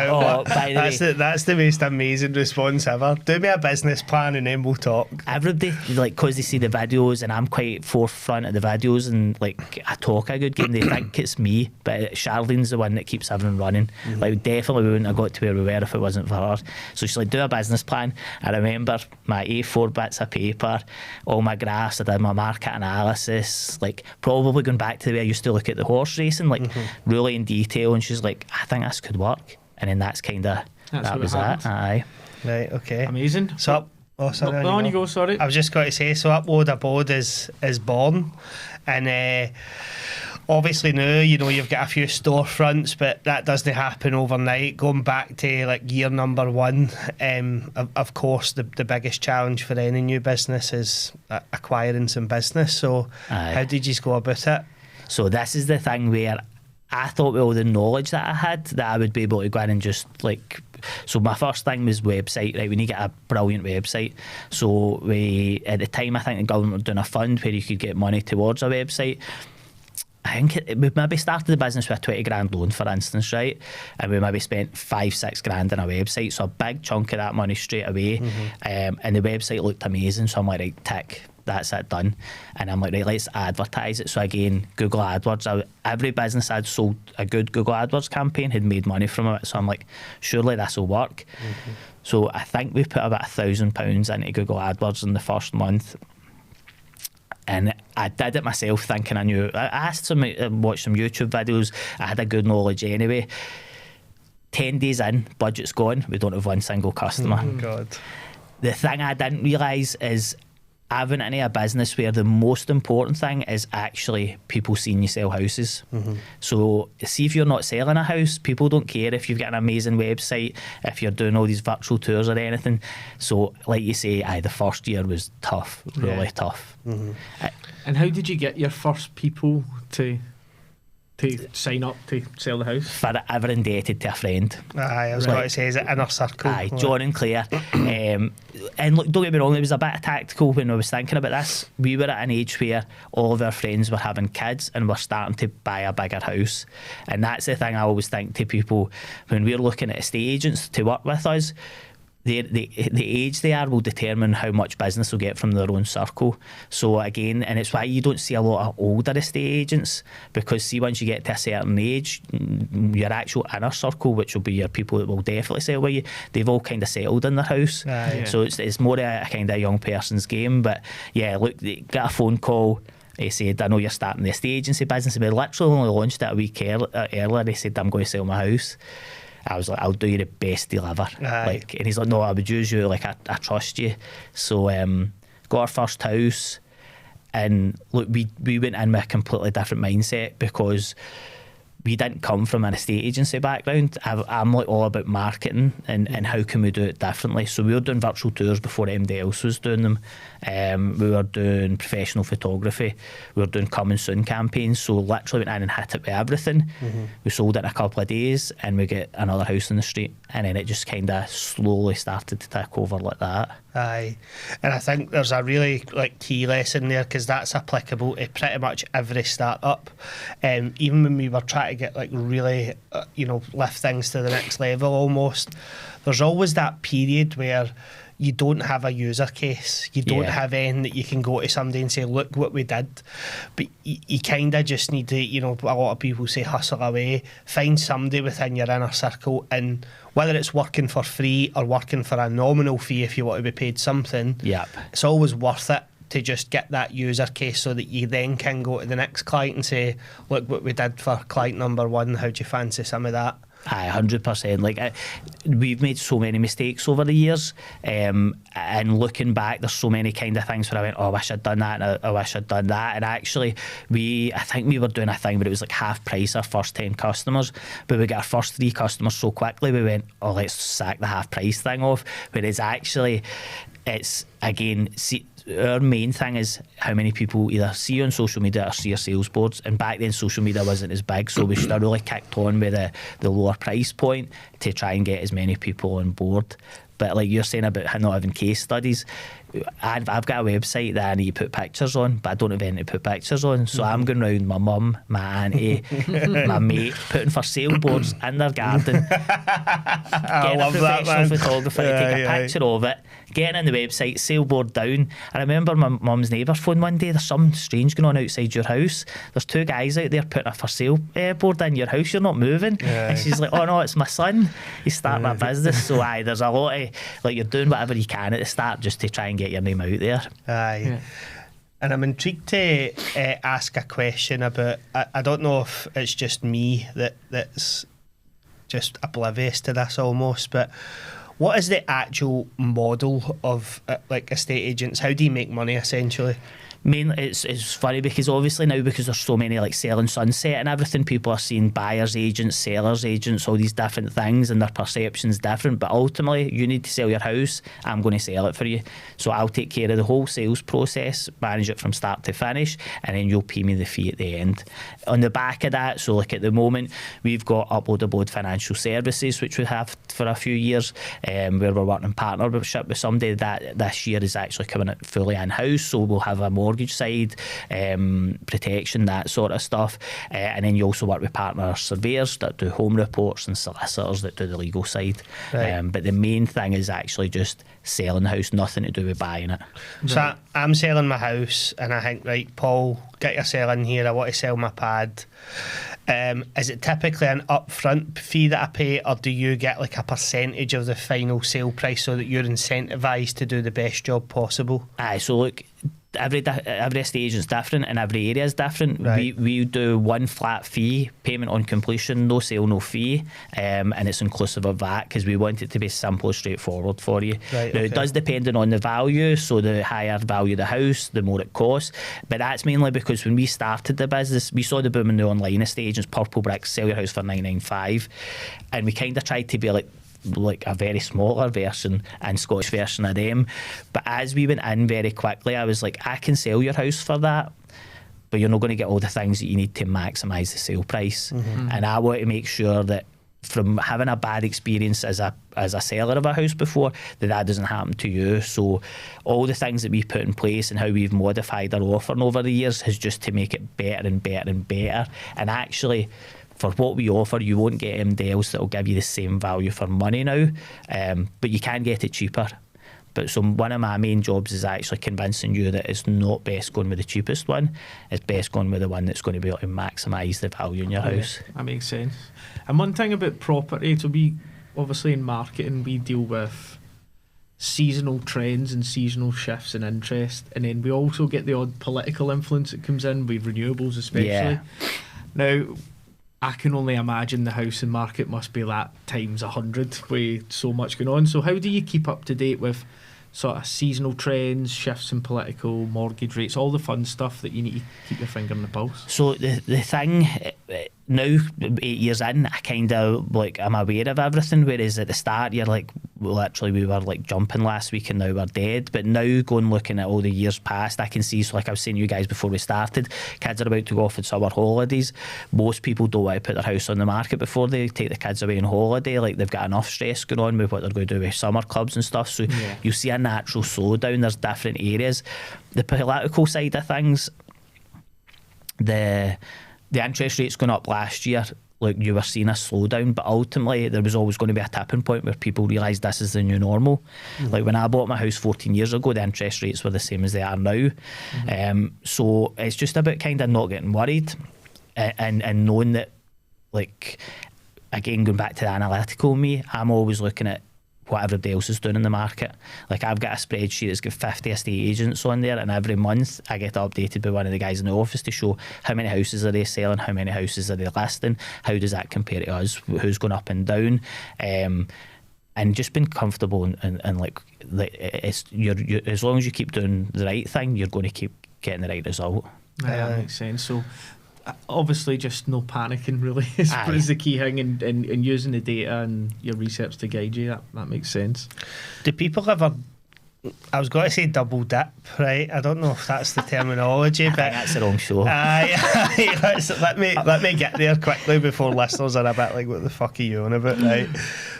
That's the most amazing response ever. Do me a business plan and then we'll talk. Everybody, like, because they see the videos and I'm quite forefront of the videos and like I talk a good game, they think it's me, but Charlene's the one that keeps everything running. Like, definitely we wouldn't have got to where we were if it wasn't for her. So she's like, do a business plan. I remember my A4 bits of paper, all my graphs, I did my market analysis, like probably going back to the way I used to look at the horse racing, like really in detail. And she's like, I think this could work. And then that was it. Aye. Right, okay. Amazing. So Oh, sorry. No, on you go, sorry. I was just going to say, so Upload Abode is born, and obviously now, you've got a few storefronts, but that doesn't happen overnight. Going back to like year number one, of course, the biggest challenge for any new business is acquiring some business. So how did you go about it? So this is the thing where I thought with all the knowledge that I had that I would be able to go in and just like, so my first thing was website, right? We need to get a brilliant website. So at the time, I think the government were doing a fund where you could get money towards a website. I think we maybe started the business with a 20 grand loan, for instance, right? And we maybe spent 5-6 grand on a website. So a big chunk of that money straight away. And the website looked amazing. So I'm like, right, tick, that's it, done. And I'm like, right, let's advertise it. So again, Google AdWords. Every business I'd sold a good Google AdWords campaign had made money from it. So I'm like, surely this will work. So I think we put about £1,000 into Google AdWords in the first month. And I did it myself thinking I knew. I asked some, watched some YouTube videos. I had a good knowledge anyway. 10 days in, budget's gone. We don't have one single customer. Oh, God. The thing I didn't realise is I went into a business where the most important thing is actually people seeing you sell houses. So see if you're not selling a house, people don't care if you've got an amazing website, if you're doing all these virtual tours or anything. So like you say, the first year was tough, really tough. And how did you get your first people to sign up to sell the house? For ever indebted to a friend. I was going to say, is it inner circle? John and Claire. And look, don't get me wrong, it was a bit tactical when I was thinking about this. We were at an age where all of our friends were having kids and were starting to buy a bigger house. And that's the thing I always think to people when we're looking at estate agents to work with us. The age they are will determine how much business they'll get from their own circle. So again, and it's why you don't see a lot of older estate agents, because see, once you get to a certain age, your actual inner circle, which will be your people that will definitely sell with you, they've all kind of settled in their house. So it's more a kind of a young person's game. But yeah, look, they got a phone call. He said, I know you're starting the estate agency business. We literally only launched it a week earlier. He said, I'm going to sell my house. I was like, I'll do you the best deal ever. Like, and he's like, no, I would use you. Like, I trust you. So, got our first house, and look, we went in with a completely different mindset because we didn't come from an estate agency background. I'm like all about marketing and how can we do it differently. So we were doing virtual tours before anybody else was doing them. We were doing professional photography. We were doing coming soon campaigns. So literally went in and hit it with everything. We sold it in a couple of days and we get another house in the street. And then it just kind of slowly started to take over like that. And I think there's a really key lesson there, because that's applicable to pretty much every startup. Even when we were trying to get really lift things to the next level almost, there's always that period where you don't have a user case, you don't have anything that you can go to somebody and say, look what we did. But you kind of just need to, a lot of people say hustle away, find somebody within your inner circle, and whether it's working for free or working for a nominal fee if you want to be paid something, it's always worth it to just get that user case so that you then can go to the next client and say, look what we did for client number one, how do you fancy some of that? 100%. We've made so many mistakes over the years, and looking back, there's so many kind of things where I went, oh, I wish I'd done that, and I wish I'd done that. And actually, I think we were doing a thing where it was like half price our first 10 customers, but we got our first 3 customers so quickly, we went, oh, let's sack the half price thing off. Whereas actually, it's again, our main thing is how many people either see you on social media or see your sales boards. And back then social media wasn't as big, so we should have really kicked on with the lower price point to try and get as many people on board. But like you're saying about not having case studies, I've got a website that I need to put pictures on, but I don't have anything to put pictures on. So I'm going round my mum, my auntie, my mate, putting for sale boards in their garden, getting a professional photographer to take a picture of it, getting on the website, sale board down. I remember my mum's neighbour phoned one day, there's something strange going on outside your house. There's 2 guys out there putting a for sale board in your house, you're not moving. And she's like, oh no, it's my son, he's starting a business. So there's a lot of, you're doing whatever you can at the start just to try and get your name out there. And I'm intrigued to ask a question about, I don't know if it's just me that's just oblivious to this almost, but What is the actual model of like estate agents? How do you make money essentially? Mainly, it's funny because obviously now, because there's so many like selling Sunset and everything, people are seeing buyers agents, sellers agents, all these different things, and their perception's different. But ultimately, you need to sell your house. I'm going to sell it for you, so I'll take care of the whole sales process, manage it from start to finish, and then you'll pay me the fee at the end. On the back of that, so like at the moment, we've got Upload Abode Financial Services, which we have for a few years, where we're working in partnership with somebody that this year is actually coming out fully in-house, so we'll have a mortgage side, protection, that sort of stuff, and then you also work with partner surveyors that do home reports and solicitors that do the legal side. Right. But the main thing is actually just selling the house, nothing to do with buying it. So I'm selling my house and I think, right, Paul, get your sell in here, I want to sell my pad. Is it typically an upfront fee that I pay, or do you get like a percentage of the final sale price so that you're incentivised to do the best job possible? Aye, so look, every estate agent's different and every area is different. Right. We do one flat fee, payment on completion, no sale, no fee, and it's inclusive of that because we want it to be simple, straightforward for you. Right, now, okay. it does depend on the value, so the higher value the house, the more it costs, but that's mainly because when we started the business, we saw the boom in the online estate agents, purple bricks, sell your house for $995, and we kind of tried to be like a very smaller version and Scottish version of them. But as we went in very quickly, I was like, I can sell your house for that, but you're not going to get all the things that you need to maximise the sale price. Mm-hmm. And I want to make sure that from having a bad experience as a seller of a house before, that doesn't happen to you. So all the things that we put in place and how we've modified our offering over the years is just to make it better and better and better. And actually, for what we offer, you won't get MDLs that will give you the same value for money now, but you can get it cheaper. But so one of my main jobs is actually convincing you that it's not best going with the cheapest one, it's best going with the one that's going to be able to maximise the value in your house. That makes sense. And one thing about property, so we obviously in marketing, we deal with seasonal trends and seasonal shifts in interest, and then we also get the odd political influence that comes in with renewables especially. Yeah. Now, I can only imagine the housing market must be that times 100 with so much going on. So how do you keep up to date with sort of seasonal trends, shifts in political, mortgage rates, all the fun stuff that you need to keep your finger on the pulse? So the thing now, 8 years in, I kind of like I'm aware of everything, whereas at the start you're like, literally we were like jumping last week and now we're dead. But now going looking at all the years past, I can see, so like I was saying to you guys before we started, kids are about to go off on summer holidays. Most people don't want to put their house on the market before they take the kids away on holiday. Like they've got enough stress going on with what they're going to do with summer clubs and stuff. So you see a natural slowdown. There's different areas. The political side of things, the interest rates going up last year, like you were seeing a slowdown, but ultimately there was always going to be a tipping point where people realised this is the new normal. Like when I bought my house 14 years ago, the interest rates were the same as they are now. So it's just about kind of not getting worried and knowing that, like, again, going back to the analytical me, I'm always looking at what everybody else is doing in the market. Like I've got a spreadsheet that's got 50 estate agents on there, and every month I get updated by one of the guys in the office to show how many houses are they selling, how many houses are they listing, how does that compare to us, who's going up and down, and just being comfortable and like it's you're as long as you keep doing the right thing, you're going to keep getting the right result. Yeah, that makes sense. So obviously just no panicking really is the key thing, and using the data and your research to guide you. That makes sense. Do people ever, I was going to say double dip, right? I don't know if that's the terminology, but that's the wrong show. let me get there quickly before listeners are a bit like, what the fuck are you on about, right?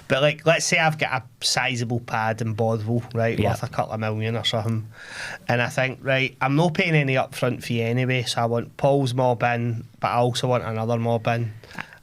But like, let's say I've got a sizable pad in Bothwell, right, worth a couple of million or something, and I think, right, I'm not paying any upfront fee anyway, so I want Paul's mob in, but I also want another mob in.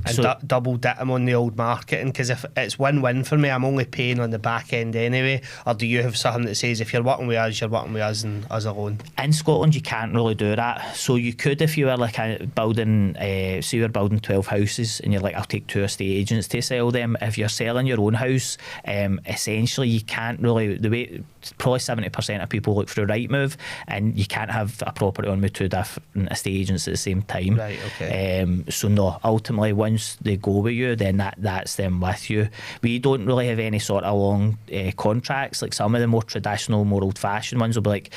And So- double dip them on the old marketing, because if it's win-win for me, I'm only paying on the back end anyway. Or do you have something that says if you're working with us, you're working with us and us alone? In Scotland, you can't really do that. So you could, if you were like building, say you're building 12 houses and you're like, I'll take 2 estate agents to sell them. If you're selling your own house, essentially you can't really, the way probably 70% of people look through Rightmove, and you can't have a property on with 2 different estate agents at the same time. Right, okay. So no, ultimately once once they go with you, then that's them with you. We don't really have any sort of long contracts. Like some of the more traditional, more old-fashioned ones will be like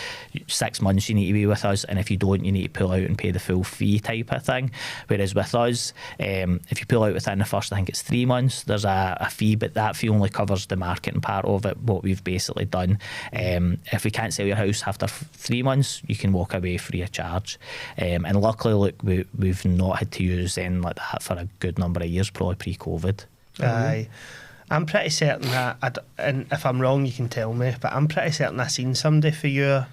6 months you need to be with us, and if you don't, you need to pull out and pay the full fee type of thing. Whereas with us, if you pull out within the first, I think it's 3 months, there's a fee, but that fee only covers the marketing part of it, what we've basically done. If we can't sell your house after 3 months, you can walk away free of charge. And luckily, look, we've not had to use anything like that for a good number of years, probably pre-COVID. Aye. I'm pretty certain that, and if I'm wrong, you can tell me, but I'm pretty certain I've seen somebody for your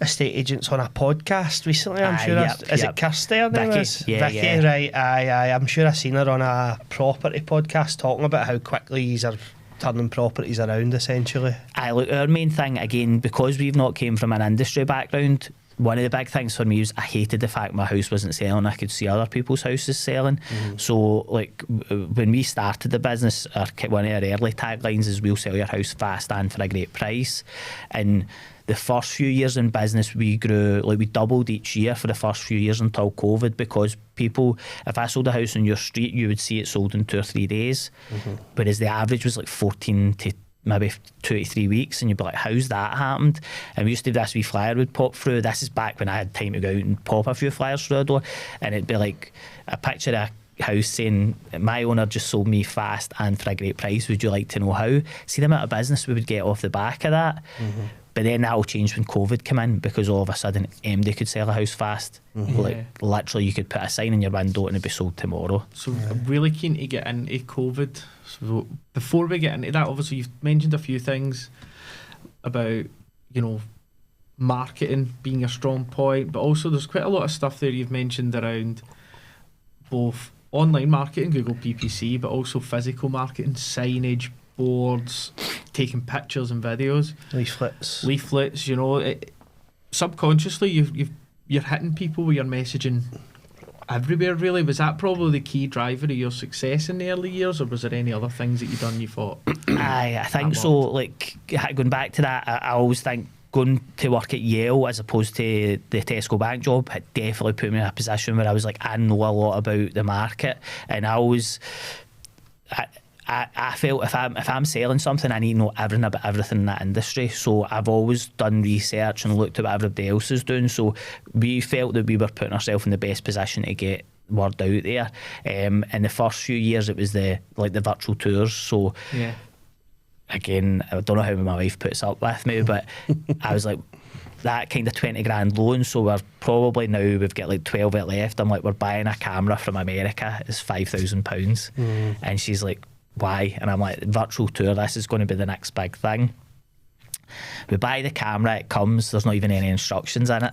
estate agents on a podcast recently. I'm sure. Is it Kirsty or Vicky? Vicky, right? Aye. I'm sure I've seen her on a property podcast talking about how quickly he's turning properties around, essentially. Look, our main thing, again, because we've not came from an industry background, one of the big things for me was I hated the fact my house wasn't selling. I could see other people's houses selling. So, like, when we started the business, one of our early taglines is "We'll sell your house fast and for a great price." And the first few years in business, we grew, like, we doubled each year for the first few years until COVID, because people, if I sold a house on your street, you would see it sold in 2 or 3 days, whereas the average was like 14 to maybe 2 to 3 weeks, and you'd be like, how's that happened? And we used to have this wee flyer would pop through. This is back when I had time to go out and pop a few flyers through the door, and it'd be like a picture of a house saying, my owner just sold me fast and for a great price, would you like to know how? See the amount of business we would get off the back of that. But then that will change when COVID came in, because all of a sudden MD could sell a house fast. Like, literally, you could put a sign in your window and it'd be sold tomorrow. So I'm really keen to get into COVID. So before we get into that, obviously you've mentioned a few things about, marketing being a strong point, but also there's quite a lot of stuff there you've mentioned around both online marketing, Google PPC, but also physical marketing, signage, boards, taking pictures and videos, leaflets. Subconsciously you're hitting people with your messaging everywhere, really. Was that probably the key driver of your success in the early years, or was there any other things that you done you thought? I think so. Like, going back to that, I always think going to work at Yale as opposed to the Tesco bank job had definitely put me in a position where I was like, I know a lot about the market, and I felt if I'm selling something, I need to know everything about everything in that industry. So I've always done research and looked at what everybody else is doing. So we felt that we were putting ourselves in the best position to get word out there. In the first few years, it was the virtual tours. So again, I don't know how my wife puts up with me, but I was like, that kind of 20 grand loan, so we're probably now, we've got like 12 it left. I'm like, we're buying a camera from America, it's £5,000. And she's like, why? And I'm like, virtual tour, this is going to be the next big thing. We buy the camera, it comes, there's not even any instructions in it,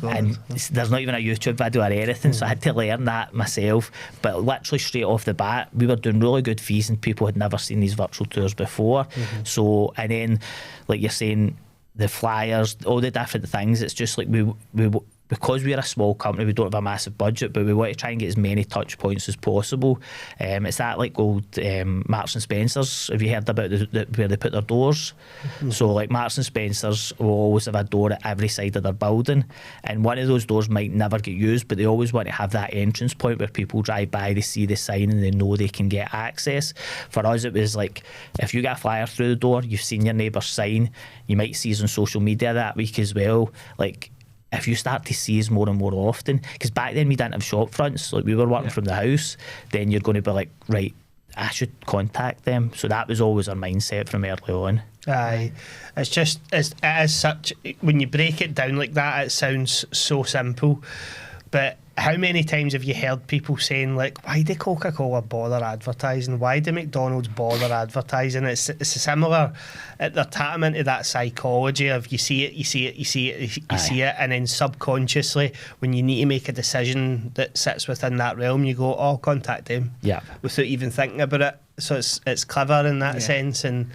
and there's not even a YouTube video or anything, so I had to learn that myself. But literally straight off the bat, we were doing really good fees and people had never seen these virtual tours before. So, and then, like you're saying, the flyers, all the different things, it's just like we because we're a small company, we don't have a massive budget, but we want to try and get as many touch points as possible. It's that like old Marks and Spencer's. Have you heard about where they put their doors? So like Marks and Spencer's will always have a door at every side of their building, and one of those doors might never get used, but they always want to have that entrance point where people drive by, they see the sign and they know they can get access. For us, it was like, if you get a flyer through the door, you've seen your neighbour's sign, you might see us on social media that week as well. Like, if you start to see us more and more often, because back then we didn't have shop fronts, like we were working from the house, then you're going to be like, right, I should contact them. So that was always our mindset from early on. Aye, it's just, it is such, when you break it down like that, it sounds so simple, but how many times have you heard people saying, like, why do Coca-Cola bother advertising? Why do McDonald's bother advertising? It's similar. They're tapping into that psychology of you see it, and then subconsciously, when you need to make a decision that sits within that realm, you go, oh, contact them. Yeah. Without even thinking about it. So it's clever in that sense. And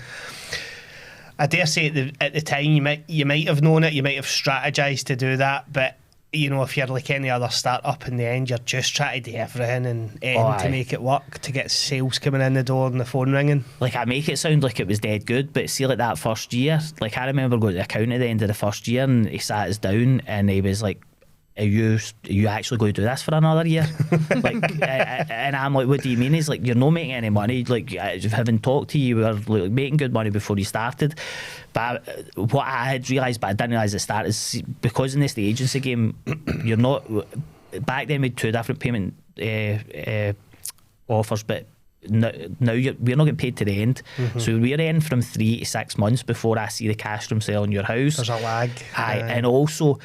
I dare say at the time you might have known it, you might have strategized to do that, but you know, if you're like any other startup, in the end, you're just trying to do everything and to make it work, to get sales coming in the door and the phone ringing. Like, I make it sound like it was dead good, but see, like that first year, like I remember going to the accountant at the end of the first year, and he sat us down and he was like, are you actually going to do this for another year? Like, and I'm like, what do you mean? He's like, you're not making any money. Like, having talked to you, you were like making good money before you started. But what I had realised, but I didn't realise at the start, is because in this the agency game, you're not. Back then we had 2 different payment offers, but now we're not getting paid to the end. So we're in from 3 to 6 months before I see the cash from selling your house. There's a lag. And also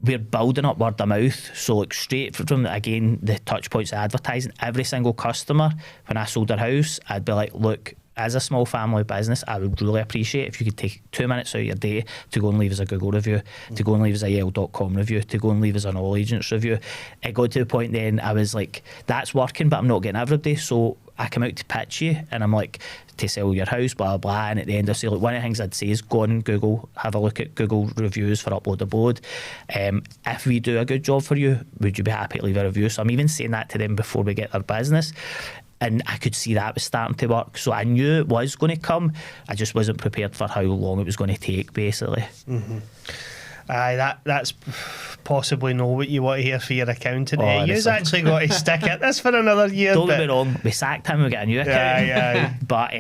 we're building up word of mouth, so like straight from again the touch points of advertising. Every single customer, when I sold their house, I'd be like, look, as a small family business, I would really appreciate if you could take 2 minutes out of your day to go and leave us a Google review, to go and leave us a Yale.com review, to go and leave us an All Agents review. It got to the point then I was like, that's working, but I'm not getting everybody. So I come out to pitch you, and I'm like, to sell your house, blah, blah, blah. And at the end I say, look, one of the things I'd say is go on Google, have a look at Google reviews for Upload Abode. If we do a good job for you, would you be happy to leave a review? So I'm even saying that to them before we get their business. And I could see that was starting to work. So I knew it was going to come. I just wasn't prepared for how long it was going to take, basically. Aye, that's possibly not what you want to hear for your accountant. You've actually got to stick at this for another year. Don't get me wrong, we sacked him, we got a new accountant. But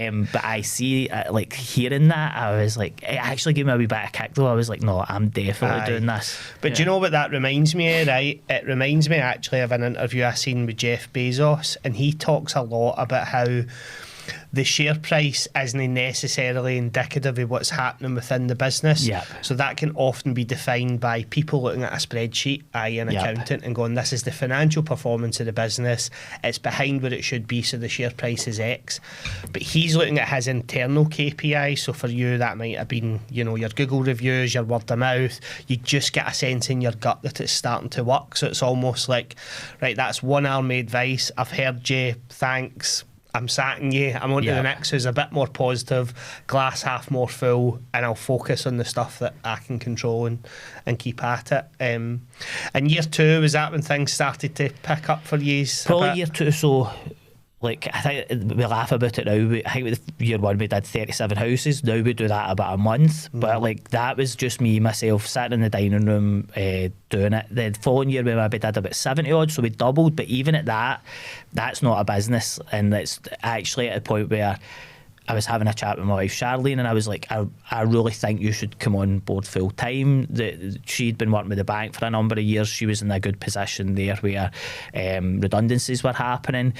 I see, like, hearing that, I was like, it actually gave me a wee bit of kick though. I was like, no, I'm definitely doing this. But do you know what that reminds me of, right? It reminds me actually of an interview I seen with Jeff Bezos, and he talks a lot about how the share price isn't necessarily indicative of what's happening within the business. So that can often be defined by people looking at a spreadsheet, i.e. an accountant, and going, this is the financial performance of the business, it's behind where it should be, so the share price is X. But he's looking at his internal KPI. So for you, that might have been, you know, your Google reviews, your word of mouth. You just get a sense in your gut that it's starting to work. So it's almost like, right, that's one arm advice. I've heard you, thanks, I'm sacking you, I'm on to the next who's a bit more positive, glass half more full, and I'll focus on the stuff that I can control and keep at it. And year 2, was that when things started to pick up for you? Probably year 2, so like, I think we laugh about it now. I think with year 1 we did 37 houses. Now we do that about a month. But like, that was just me, myself, sitting in the dining room doing it. The following year we maybe did about 70 odd, so we doubled. But even at that, that's not a business. And it's actually at a point where I was having a chat with my wife Charlene, and I was like, I really think you should come on board full time. She'd been working with the bank for a number of years. She was in a good position there where redundancies were happening.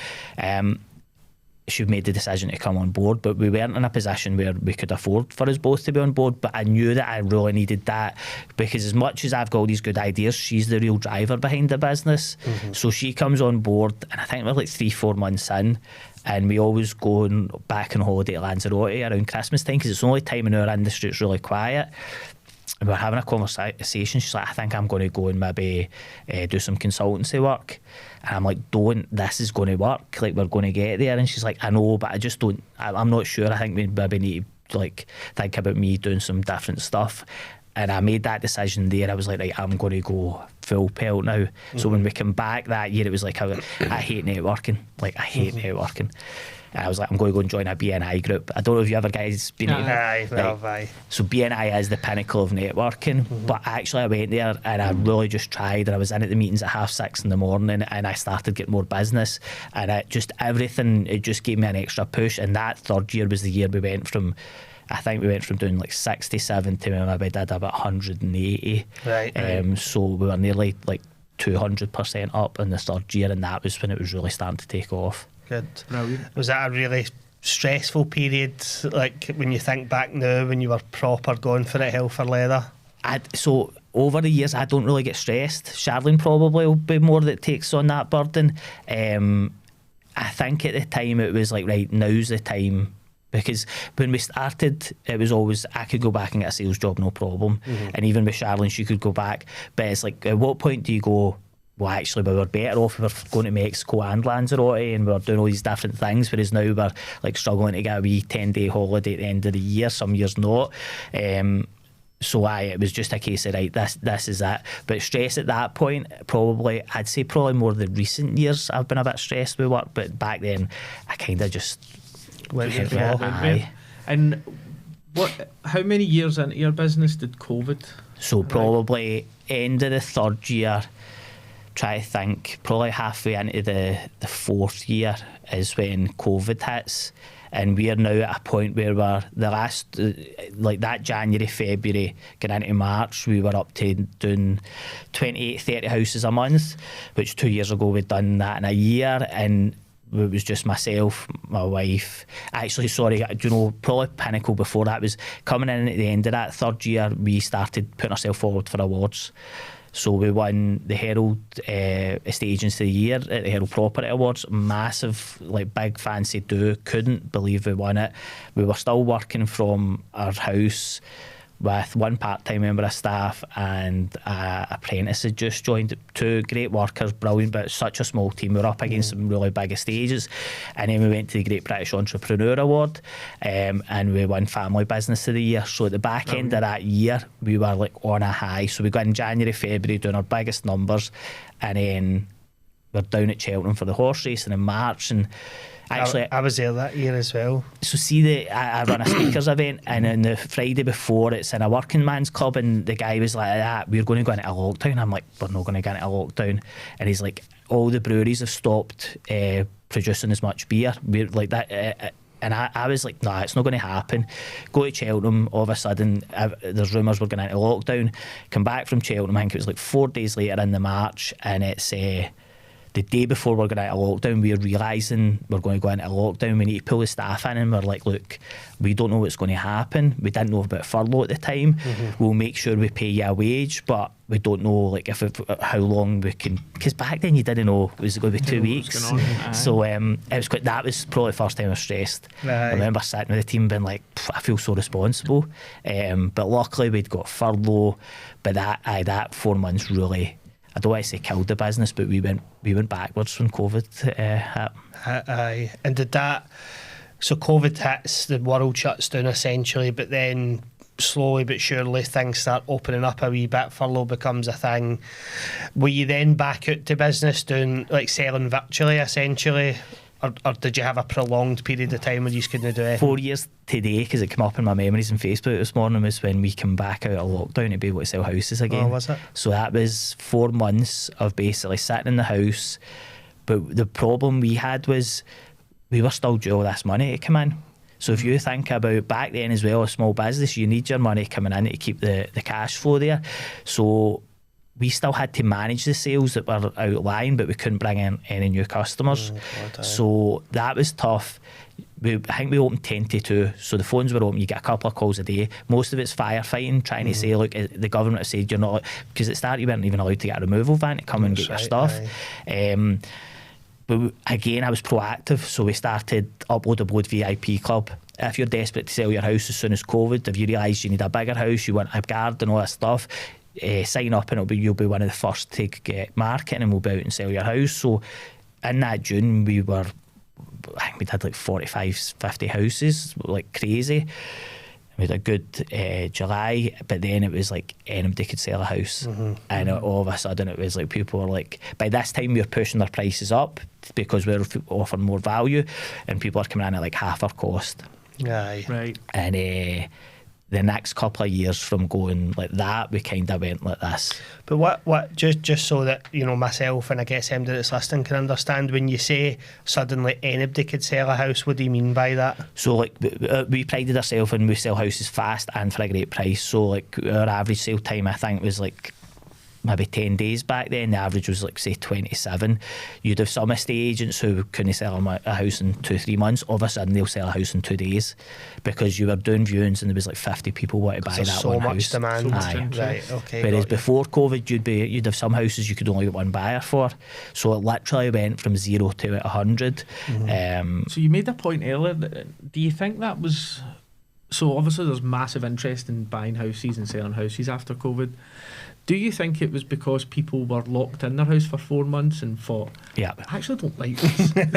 She made the decision to come on board, but we weren't in a position where we could afford for us both to be on board. But I knew that I really needed that, because as much as I've got all these good ideas, she's the real driver behind the business. So she comes on board, and I think we're like 3-4 months in, and we always go back on holiday to Lanzarote around Christmas time, because it's the only time in our industry it's really quiet. And we're having a conversation. She's like, I think I'm going to go and maybe do some consultancy work. And I'm like, this is going to work. Like, we're going to get there. And she's like, I know, but I just don't, I'm not sure. I think we maybe need to like think about me doing some different stuff. And I made that decision there. I was like, right, I'm going to go full pelt now. So when we come back that year, it was like, I hate networking. Like, I hate networking. And I was like, I'm going to go and join a BNI group. I don't know if you ever guys been able. Aye. So BNI is the pinnacle of networking. But actually I went there and I really just tried, and I was in at the meetings at 6:30 in the morning, and I started getting more business, and it just gave me an extra push. And that third year was the year we went from doing like 67 to maybe did about 180. Right. So we were nearly like 200% up in the third year, and that was when it was really starting to take off. Good. Brilliant. Was that a really stressful period, like when you think back now, when you were proper going for it hell for leather? So over the years I don't really get stressed. Charlene probably will be more that takes on that burden. I think at the time it was like, right, now's the time. Because when we started, it was always, I could go back and get a sales job, no problem. And even with Charlene, she could go back. But it's like, at what point do you go, well, actually, we were better off, we were going to Mexico and Lanzarote, and we were doing all these different things, whereas now we're like struggling to get a wee 10-day holiday at the end of the year, some years not. So it was just a case of, right, this is it. But stress at that point, I'd say probably more the recent years I've been a bit stressed with work, but back then I kind of just went with the flow. And how many years into your business did COVID? So probably end of the third year, try to think, probably halfway into the fourth year is when COVID hits. And we are now at a point where we're the last, like that January, February, going into March, we were up to doing 28, 30 houses a month, which 2 years ago we'd done that in a year. And it was just myself, my wife. Actually, sorry, probably pinnacle before that was coming in at the end of that third year, we started putting ourselves forward for awards. So we won the Herald Estate Agency of the Year at the Herald Property Awards. Massive, like big fancy do. Couldn't believe we won it. We were still working from our house with one part-time member of staff and an apprentice had just joined. 2 great workers, brilliant, but such a small team. We were up against some really big estates. And then we went to the Great British Entrepreneur Award and we won Family Business of the Year. So at the back end of that year, we were like on a high. So we got in January, February doing our biggest numbers, and then we're down at Cheltenham for the horse racing in March. And actually, I was there that year as well. So see, I run a speakers event, and on the Friday before, it's in a working man's club, and the guy was like, we're going to go into a lockdown. I'm like, we're not going to go into a lockdown. And he's like, all the breweries have stopped producing as much beer. We're like that. And I was like, nah, it's not going to happen. Go to Cheltenham, all of a sudden, there's rumours we're going into lockdown. Come back from Cheltenham, I think it was like 4 days later in the March, and it's the day before we're going into lockdown, we're realising we're going to go into lockdown. We need to pull the staff in, and we're like, look, we don't know what's going to happen. We didn't know about furlough at the time. We'll make sure we pay you a wage, but we don't know like how long we can, because back then you didn't know was it going to be 2 weeks. So it was quite, that was probably the first time I was stressed. I remember sitting with the team being like, I feel so responsible. But luckily we'd got furlough, but that 4 months really, I don't want to say killed the business, but we went backwards when COVID happened. Aye. And did that, so COVID hits, the world shuts down essentially, but then slowly but surely things start opening up a wee bit, furlough becomes a thing. Were you then back out to business doing, like selling virtually essentially? Or did you have a prolonged period of time where you couldn't do it? 4 years today, because it came up in my memories on Facebook this morning, was when we came back out of lockdown to be able to sell houses again. Oh, was it? So that was 4 months of basically sitting in the house. But the problem we had was we were still due all this money to come in. So if you think about back then as well, a small business, you need your money coming in to keep the cash flow there. So we still had to manage the sales that were outlying, but we couldn't bring in any new customers. So that was tough. I think we opened 10 to 2, so the phones were open. You get a couple of calls a day. Most of it's firefighting, trying to say, look, the government has said you're not, because at the start you weren't even allowed to get a removal van to come and get your stuff. But again, I was proactive, so we started Upload Abode VIP Club. If you're desperate to sell your house as soon as COVID, if you realise you need a bigger house, you want a garden, all that stuff, sign up and you'll be one of the first to get marketing, and we'll be out and sell your house. So in that June we did like 45, 50 houses, like crazy. We had a good July, but then it was like anybody could sell a house. And all of a sudden it was like people were like, by this time we're pushing their prices up because we're offering more value, and people are coming in at like half our cost. Right. And the next couple of years from going like that, we kind of went like this. But what just so that, you know, myself and I guess anybody that's listening can understand, when you say suddenly anybody could sell a house, what do you mean by that? So like we prided ourselves and we sell houses fast and for a great price. So like our average sale time I think was like maybe 10 days back then. The average was like say 27. You'd have some estate agents who couldn't sell a house in 2-3 months. All of a sudden they'll sell a house in 2 days because you were doing viewings and there was like 50 people want to buy that so one much house. Demand. Right, okay. Whereas before COVID you'd have some houses you could only get one buyer for. So it literally went from 0 to 100. So you made a point earlier, do you think that was, so obviously there's massive interest in buying houses and selling houses after COVID. Do you think it was because people were locked in their house for 4 months and thought, I actually don't like this? That's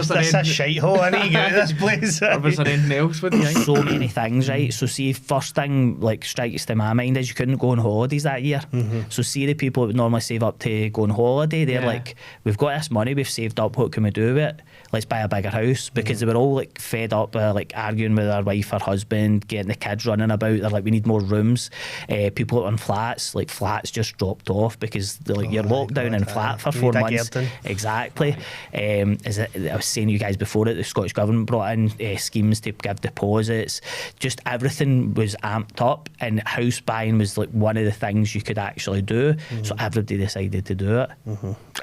a shithole, I need to get out of this place. Or was there anything else with you? So many things, right? So see, first thing like strikes to my mind is you couldn't go on holidays that year. So see the people that would normally save up to go on holiday, they're like, we've got this money, we've saved up, what can we do with it? let's buy a bigger house, because they were all like fed up like arguing with their wife or husband, getting the kids running about. They're like, we need more rooms. People on flats, like flats just dropped off because like you're locked down in flat for 4 months. Exactly. As I was saying to you guys before, the Scottish Government brought in schemes to give deposits. Just everything was amped up, and house buying was like one of the things you could actually do. So everybody decided to do it.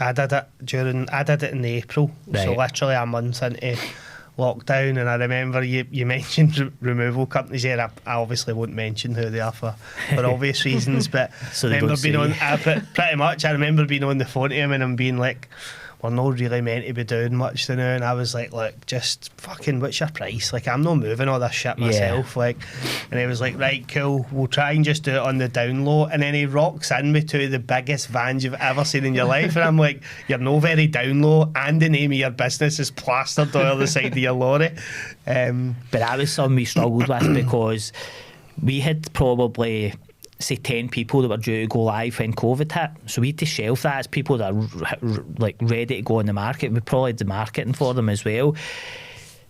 I did it in April, so literally a month into lockdown, and I remember you mentioned removal companies here. I obviously won't mention who they are for obvious reasons, but so I remember being on pretty much. I remember being on the phone to him and him being like, we're not really meant to be doing much to now, and I was like, look, just fucking, what's your price? Like, I'm not moving all this shit myself. Like, and he was like, right, cool, we'll try and just do it on the down low. And then he rocks in with two of the biggest vans you've ever seen in your life, and I'm like, you're no very down low, and the name of your business is plastered on the side of your lorry. But that was something we struggled with, because we had probably, say, 10 people that were due to go live when COVID hit, so we had to shelf that as people that are like ready to go on the market. We probably did the marketing for them as well.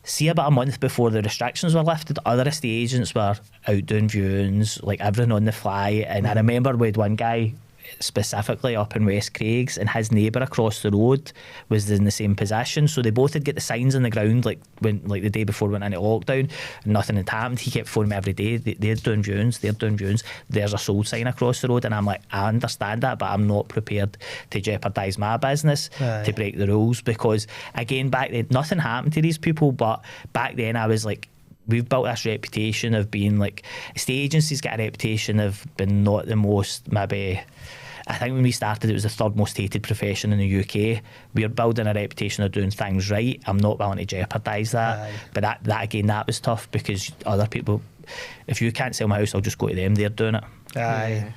See, about a month before the restrictions were lifted, other estate agents were out doing viewings, like everything on the fly. And I remember we had one guy specifically up in West Craigs, and his neighbour across the road was in the same position, so they both had get the signs on the ground like the day before we went into lockdown, and nothing had happened. He kept phoning me every day, they're doing viewings, there's a sold sign across the road, and I'm like, I understand that, but I'm not prepared to jeopardise my business to break the rules, because again, back then nothing happened to these people, but back then I was like, we've built this reputation of being like, estate agencies get a reputation of being not the most, maybe, I think when we started it was the third most hated profession in the UK. We're building a reputation of doing things right. I'm not willing to jeopardise that. But that again, that was tough, because other people, if you can't sell my house, I'll just go to them, they're doing it. I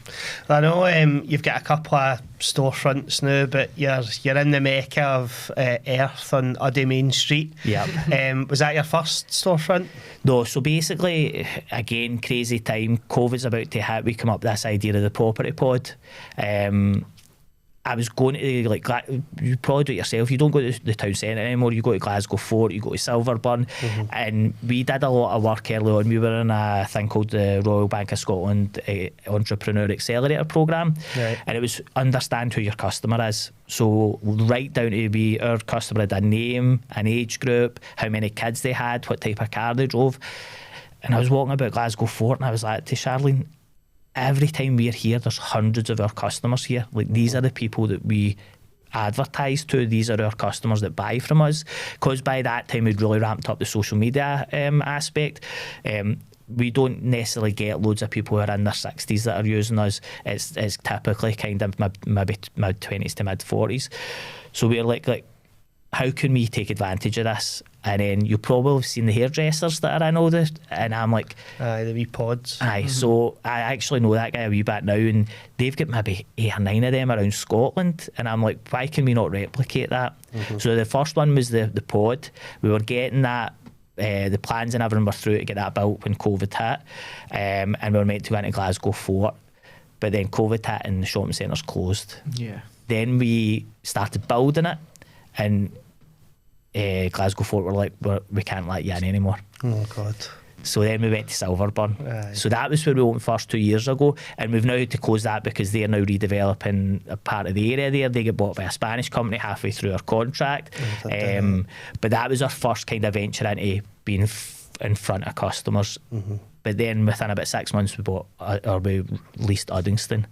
know you've got a couple of storefronts now, but you're in the mecca of Earth on Uddy Main Street. Was that your first storefront? No, so basically, again, crazy time, COVID's about to hit, we come up with this idea of the property pod. I was going to, like, you probably do it yourself, you don't go to the town centre anymore, you go to Glasgow Fort, you go to Silverburn, and we did a lot of work early on. We were in a thing called the Royal Bank of Scotland Entrepreneur Accelerator Programme, and it was understand who your customer is. So right down to our customer had a name, an age group, how many kids they had, what type of car they drove. And I was walking about Glasgow Fort, and I was like to Charlene, every time we're here, there's hundreds of our customers here. Like, these are the people that we advertise to. These are our customers that buy from us. Because by that time, we'd really ramped up the social media aspect. We don't necessarily get loads of people who are in their 60s that are using us. It's typically kind of maybe mid-20s to mid-40s. So we're like, how can we take advantage of this? And then you'll probably have seen the hairdressers that are in all this, and I'm like, the wee pods. So I actually know that guy a wee bit now, and they've got maybe 8 or 9 of them around Scotland, and I'm like, why can we not replicate that? So the first one was the pod. We were getting that, the plans and everything were through to get that built when COVID hit, and we were meant to go into Glasgow Fort, but then COVID hit and the shopping centres closed. Then we started building it, and Glasgow Fort were like, we can't let you in anymore. Oh God. So then we went to Silverburn. So that was where we opened first 2 years ago, and we've now had to close that because they're now redeveloping a part of the area there. They get bought by a Spanish company halfway through our contract. But that was our first kind of venture into being in front of customers. But then within about 6 months we leased Uddingston.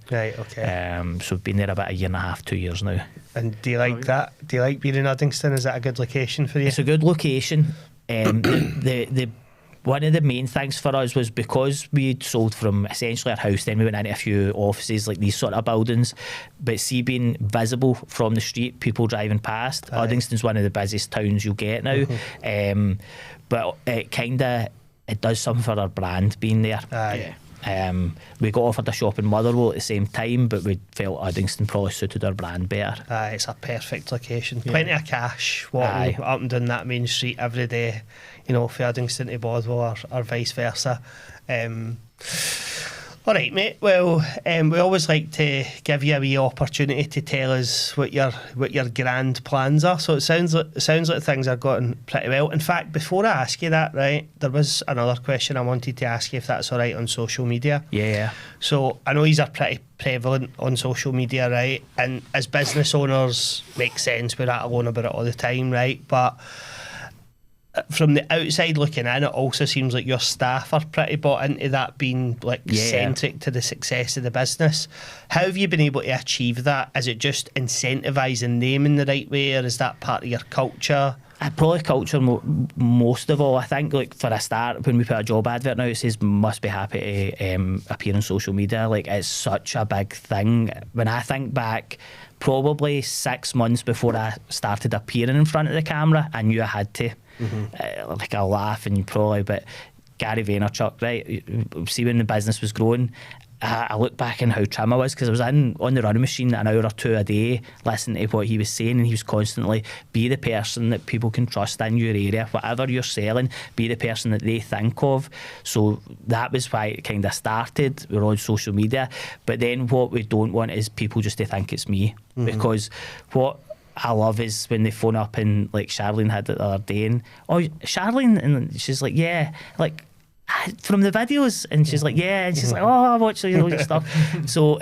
So we've been there about 1.5 to 2 years now. And do you like that? Do you like being in Uddingston? Is that a good location for you? It's a good location. The one of the main things for us was because we'd sold from essentially our house, then we went into a few offices, like these sort of buildings, but see, being visible from the street, people driving past. Uddingston's one of the busiest towns you'll get now. But it does something for our brand being there. We got offered a shop in Motherwell at the same time, but we felt Uddingston probably suited our brand better. It's a perfect location. Plenty of cash walking up and down that main street every day, you know, for Uddingston to Bothwell or vice versa. All right, mate. Well, we always like to give you a wee opportunity to tell us what your grand plans are. So it sounds like things are going pretty well. In fact, before I ask you that, right, there was another question I wanted to ask you, if that's all right, on social media. Yeah. So I know these are pretty prevalent on social media, right? And as business owners, makes sense. We're at alone about it all the time, right? But from the outside looking in, it also seems like your staff are pretty bought into that being like centric to the success of the business. How have you been able to achieve that? Is it just incentivising them in the right way, or is that part of your culture? Probably culture most of all. I think, like, for a start, when we put a job advert now, it says must be happy to appear on social media. Like, it's such a big thing. When I think back, probably 6 months before I started appearing in front of the camera, I knew I had to. Like, I'll laugh and you probably, but Gary Vaynerchuk, right? See, when the business was growing, I look back on how trim I was, because I was on the running machine an hour or two a day listening to what he was saying, and he was constantly, be the person that people can trust in your area. Whatever you're selling, be the person that they think of. So that was why it kind of started. We're on social media, but then what we don't want is people just to think it's me, because what I love is when they phone up, and like Charlene had it the other day, and Charlene, and she's like, yeah, like, from the videos, and she's like, yeah, and she's like, oh, I watch all your stuff. So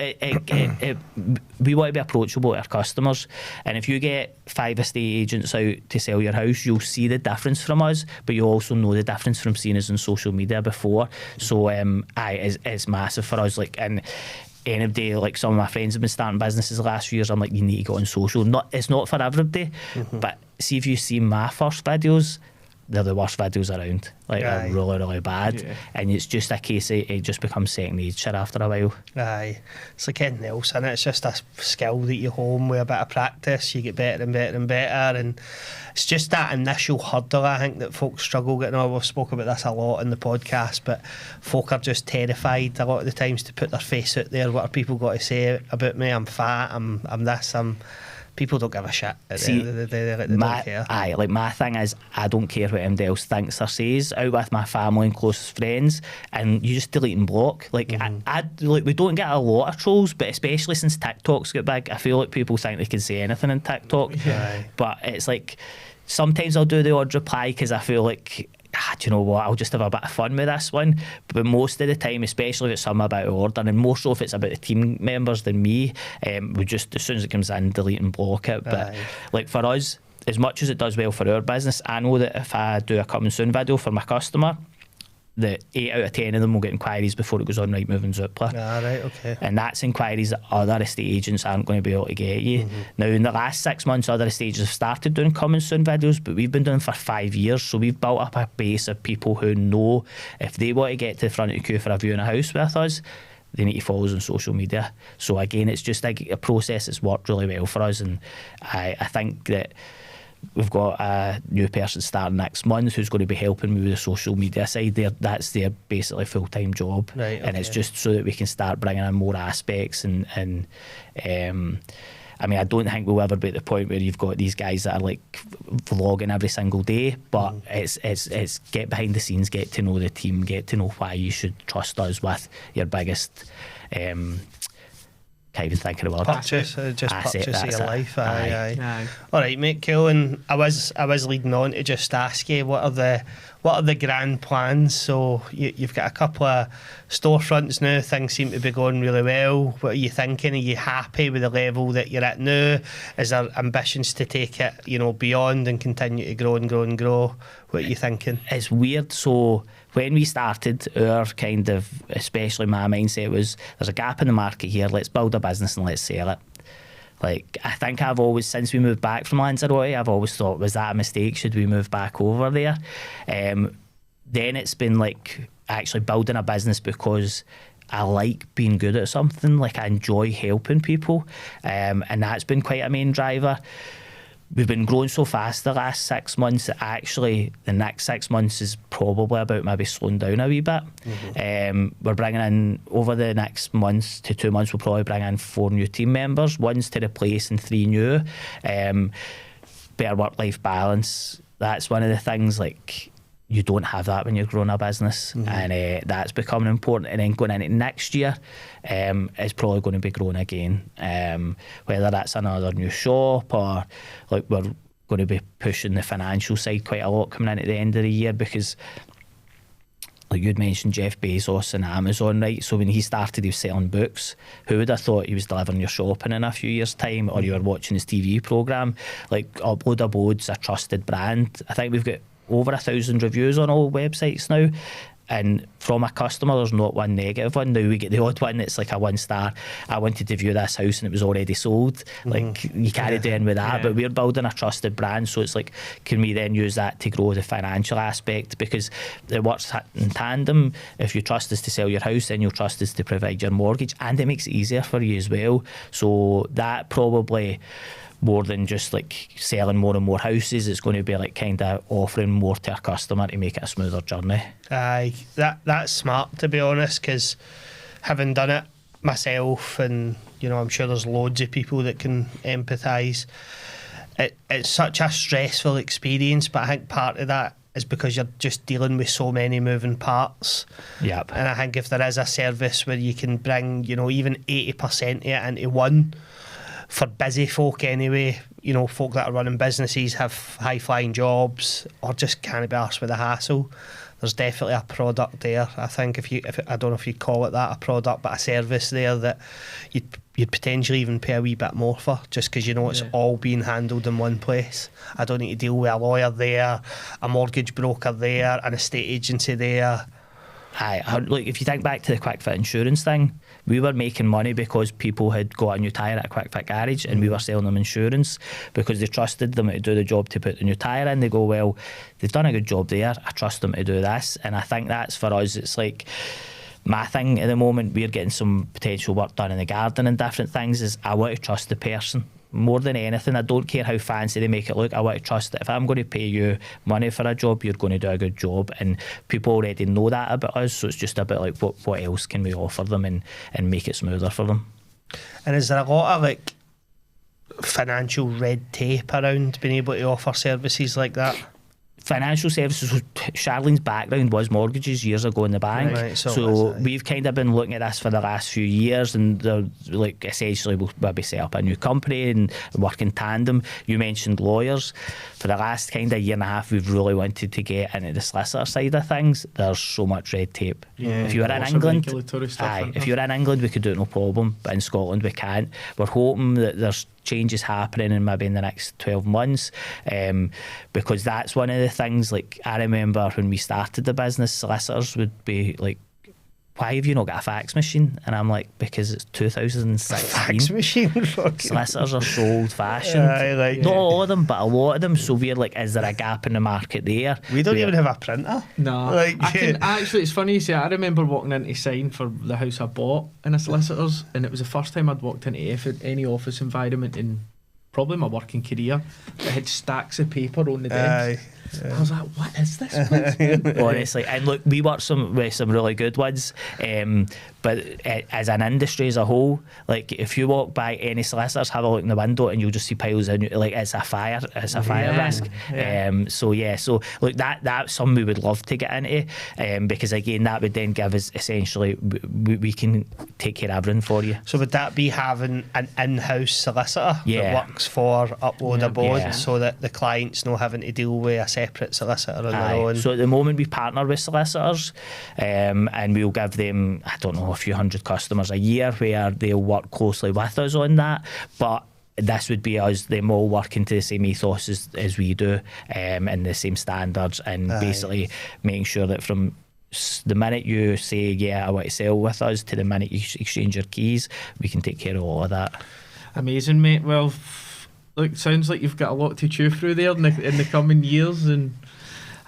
we want to be approachable to our customers, and if you get 5 estate agents out to sell your house, you'll see the difference from us, but you also know the difference from seeing us on social media before. So it's massive for us. Like, and any day, like, some of my friends have been starting businesses the last few years, I'm like, you need to go on social. It's not for everybody, but see, if you see my first videos, they're the worst videos around. Like, they're really, really bad. And it's just a case of it just becomes second nature after a while. It's like anything else, isn't it? It's just a skill that you hone with a bit of practice. You get better and better and better. And it's just that initial hurdle, I think, that folks struggle getting over. We've spoken about this a lot in the podcast, but folk are just terrified a lot of the times to put their face out there. What are people got to say about me? I'm fat, I'm this, people don't give a shit at the end of the day. They don't care. Like, my thing is, I don't care what anybody else thinks or says. Out with my family and closest friends, and you just delete and block. Like, like, we don't get a lot of trolls, but especially since TikTok's got big, I feel like people think they can say anything in TikTok. But it's like, sometimes I'll do the odd reply because I feel like, do you know what, I'll just have a bit of fun with this one. But most of the time, especially if it's something about order, and more so if it's about the team members than me, we just, as soon as it comes in, delete and block it. But like, for us, as much as it does well for our business, I know that if I do a coming soon video for my customer, that 8 out of 10 of them will get inquiries before it goes on Rightmove and Zoopla. Okay. And that's inquiries that other estate agents aren't going to be able to get you. Now, in the last 6 months, other estate agents have started doing coming soon videos, but we've been doing for 5 years, so we've built up a base of people who know if they want to get to the front of the queue for a view in a house with us, they need to follow us on social media. So again, it's just like a process that's worked really well for us, and I think that we've got a new person starting next month who's going to be helping me with the social media side. That's their basically full-time job, and it's just so that we can start bringing in more aspects. And I mean, I don't think we'll ever be at the point where you've got these guys that are like vlogging every single day, but it's get behind the scenes, get to know the team, get to know why you should trust us with your biggest can't even think of the word. Purchase of your life. Aye. All right, mate, cool. And I was leading on to just ask you, what are the grand plans? So you've got a couple of storefronts now. Things seem to be going really well. What are you thinking? Are you happy with the level that you're at now? Is there ambitions to take it, beyond and continue to grow and grow and grow? What are you thinking? It's weird. So when we started, our kind of, especially my mindset was, there's a gap in the market here, let's build a business and let's sell it. Like, I think I've always, since we moved back from Lanzarote, I've always thought, was that a mistake? Should we move back over there? Then it's been like actually building a business because I like being good at something. Like, I enjoy helping people, and that's been quite a main driver. We've been growing so fast the last 6 months that actually the next 6 months is probably about maybe slowing down a wee bit. We're bringing in, over the next month to 2 months, we'll probably bring in 4 new team members, 1's to replace and 3 new. Better work-life balance. That's one of the things, like, you don't have that when you're growing a business, and that's becoming important. And then going into next year, it's probably going to be growing again, whether that's another new shop or like we're going to be pushing the financial side quite a lot coming in at the end of the year, because like you'd mentioned Jeff Bezos and Amazon, right? So when he started, he was selling books. Who would have thought he was delivering your shopping in a few years' time, or you were watching his TV programme? Like Upload Abode's a trusted brand. I think we've got over 1,000 reviews on all websites now. And from a customer, there's not one negative one. Now we get the odd one that's like a 1-star. I wanted to view this house and it was already sold. Like you can't do anything with that, but we're building a trusted brand. So it's like, can we then use that to grow the financial aspect? Because it works in tandem. If you trust us to sell your house, then you'll trust us to provide your mortgage, and it makes it easier for you as well. So that probably, more than just like selling more and more houses, it's going to be like kind of offering more to our customer to make it a smoother journey. Aye, that's smart, to be honest, because having done it myself, and you know, I'm sure there's loads of people that can empathise. It's such a stressful experience, but I think part of that is because you're just dealing with so many moving parts. Yep. And I think if there is a service where you can bring, you know, even 80% of it into one, for busy folk anyway, you know, folk that are running businesses, have high-flying jobs, or just can't be arsed with the hassle, there's definitely a product there. I think if I don't know if you'd call it that, a product, but a service there that you'd potentially even pay a wee bit more for, just because you know it's all being handled in one place. I don't need to deal with a lawyer there, a mortgage broker there, an estate agency there. Aye, like if you think back to the quick fit insurance thing, we were making money because people had got a new tyre at a quick fit garage, and we were selling them insurance because they trusted them to do the job to put the new tyre in. They go, well, they've done a good job there, I trust them to do this. And I think that's for us, it's like my thing at the moment. We're getting some potential work done in the garden and different things, is I want to trust the person more than anything. I don't care how fancy they make it look. I want to trust that if I'm going to pay you money for a job, you're going to do a good job, and people already know that about us. So it's just a bit like, what else can we offer them and make it smoother for them? And is there a lot of like financial red tape around being able to offer services like that? Financial services, Charlene's background was mortgages years ago in the bank, right, so we've kind of been looking at this for the last few years, and they're like essentially we'll maybe set up a new company and work in tandem. You mentioned lawyers. For the last kind of year and a half, we've really wanted to get into the solicitor side of things. There's so much red tape. If you were in England, if you were in England, we could do it no problem, but in Scotland we can't. We're hoping that there's changes happening in maybe in the next 12 months, because that's one of the things. Like I remember when we started the business, solicitors would be like, why have you not got a fax machine? And I'm like, because it's 2016. Fax machine? Solicitors are so old-fashioned. Not all of them, but a lot of them. So we're like, is there a gap in the market there? We don't even have a printer. No. Actually, it's funny you say, I remember walking in to sign for the house I bought in a solicitor's, and it was the first time I'd walked into any office environment in probably my working career that had stacks of paper on the desk. I was like, what is this place? Honestly, and look, we work with some really good ones, but as an industry as a whole, like if you walk by any solicitors, have a look in the window and you'll just see piles in, like it's a fire risk. So look, that's something we would love to get into, because again that would then give us essentially we can take care of everything for you. So would that be having an in-house solicitor that works for Upload Abode, so that the client's not having to deal with a separate solicitor on their own? So at the moment we partner with solicitors, and we'll give them, I don't know, a few hundred customers a year where they'll work closely with us on that. But this would be us, them all working to the same ethos as we do, and the same standards, and basically making sure that from the minute you say, yeah, I want to sell with us, to the minute you exchange your keys, we can take care of all of that. Amazing, mate. Well, look, sounds like you've got a lot to chew through there in the coming years, and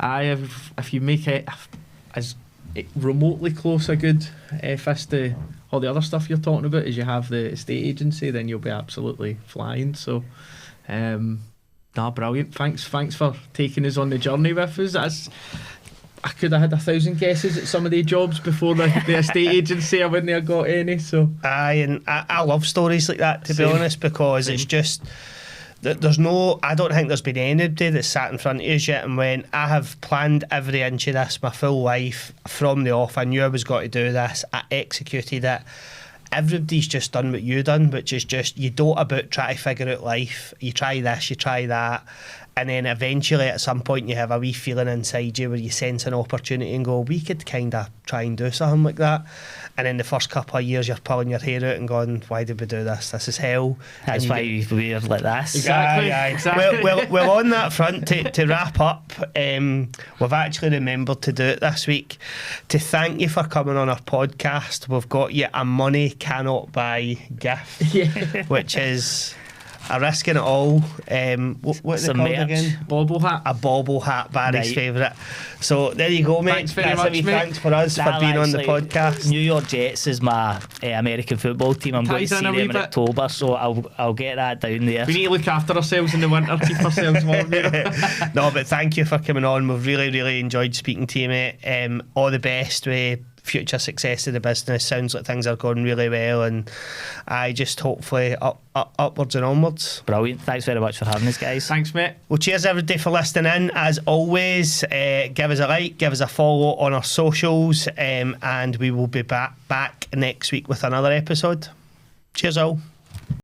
if you make it as remotely close a good fist to all the other stuff you're talking about as you have the estate agency, then you'll be absolutely flying. So, brilliant. Thanks for taking us on the journey with us. I could have had 1,000 guesses at some of the jobs before the estate agency. I wouldn't have got any. So and I love stories like that, to be honest, because it's just there's no, I don't think there's been anybody that's sat in front of us yet and went, I have planned every inch of this my full life from the off. I knew I was going to do this. I executed it. Everybody's just done what you done, which is just, you dote about trying to figure out life. You try this, you try that. And then eventually at some point you have a wee feeling inside you where you sense an opportunity and go, we could kind of try and do something like that. And in the first couple of years you're pulling your hair out and going, why did we do this? This is hell. That's why we're like this. Exactly. Exactly. Well, on that front, to wrap up, we've actually remembered to do it this week. To thank you for coming on our podcast, we've got you a money cannot buy gift, which is a risking it all. What's it called again? Bobble hat. A bobble hat, Barry's favourite. So there you go, mate. Thanks very much, mate. Thanks for us for being on the podcast. New York Jets is my American football team. I'm going to see them in October, so I'll get that down there. We need to look after ourselves in the winter, keep ourselves warm. No, but thank you for coming on. We've really enjoyed speaking to you, mate. All the best with future success of the business. Sounds like things are going really well, and I just hopefully upwards and onwards. Brilliant. Thanks very much for having us, guys. Thanks, mate. Well, cheers everybody for listening in. As always, give us a like, give us a follow on our socials, and we will be back next week with another episode. Cheers all.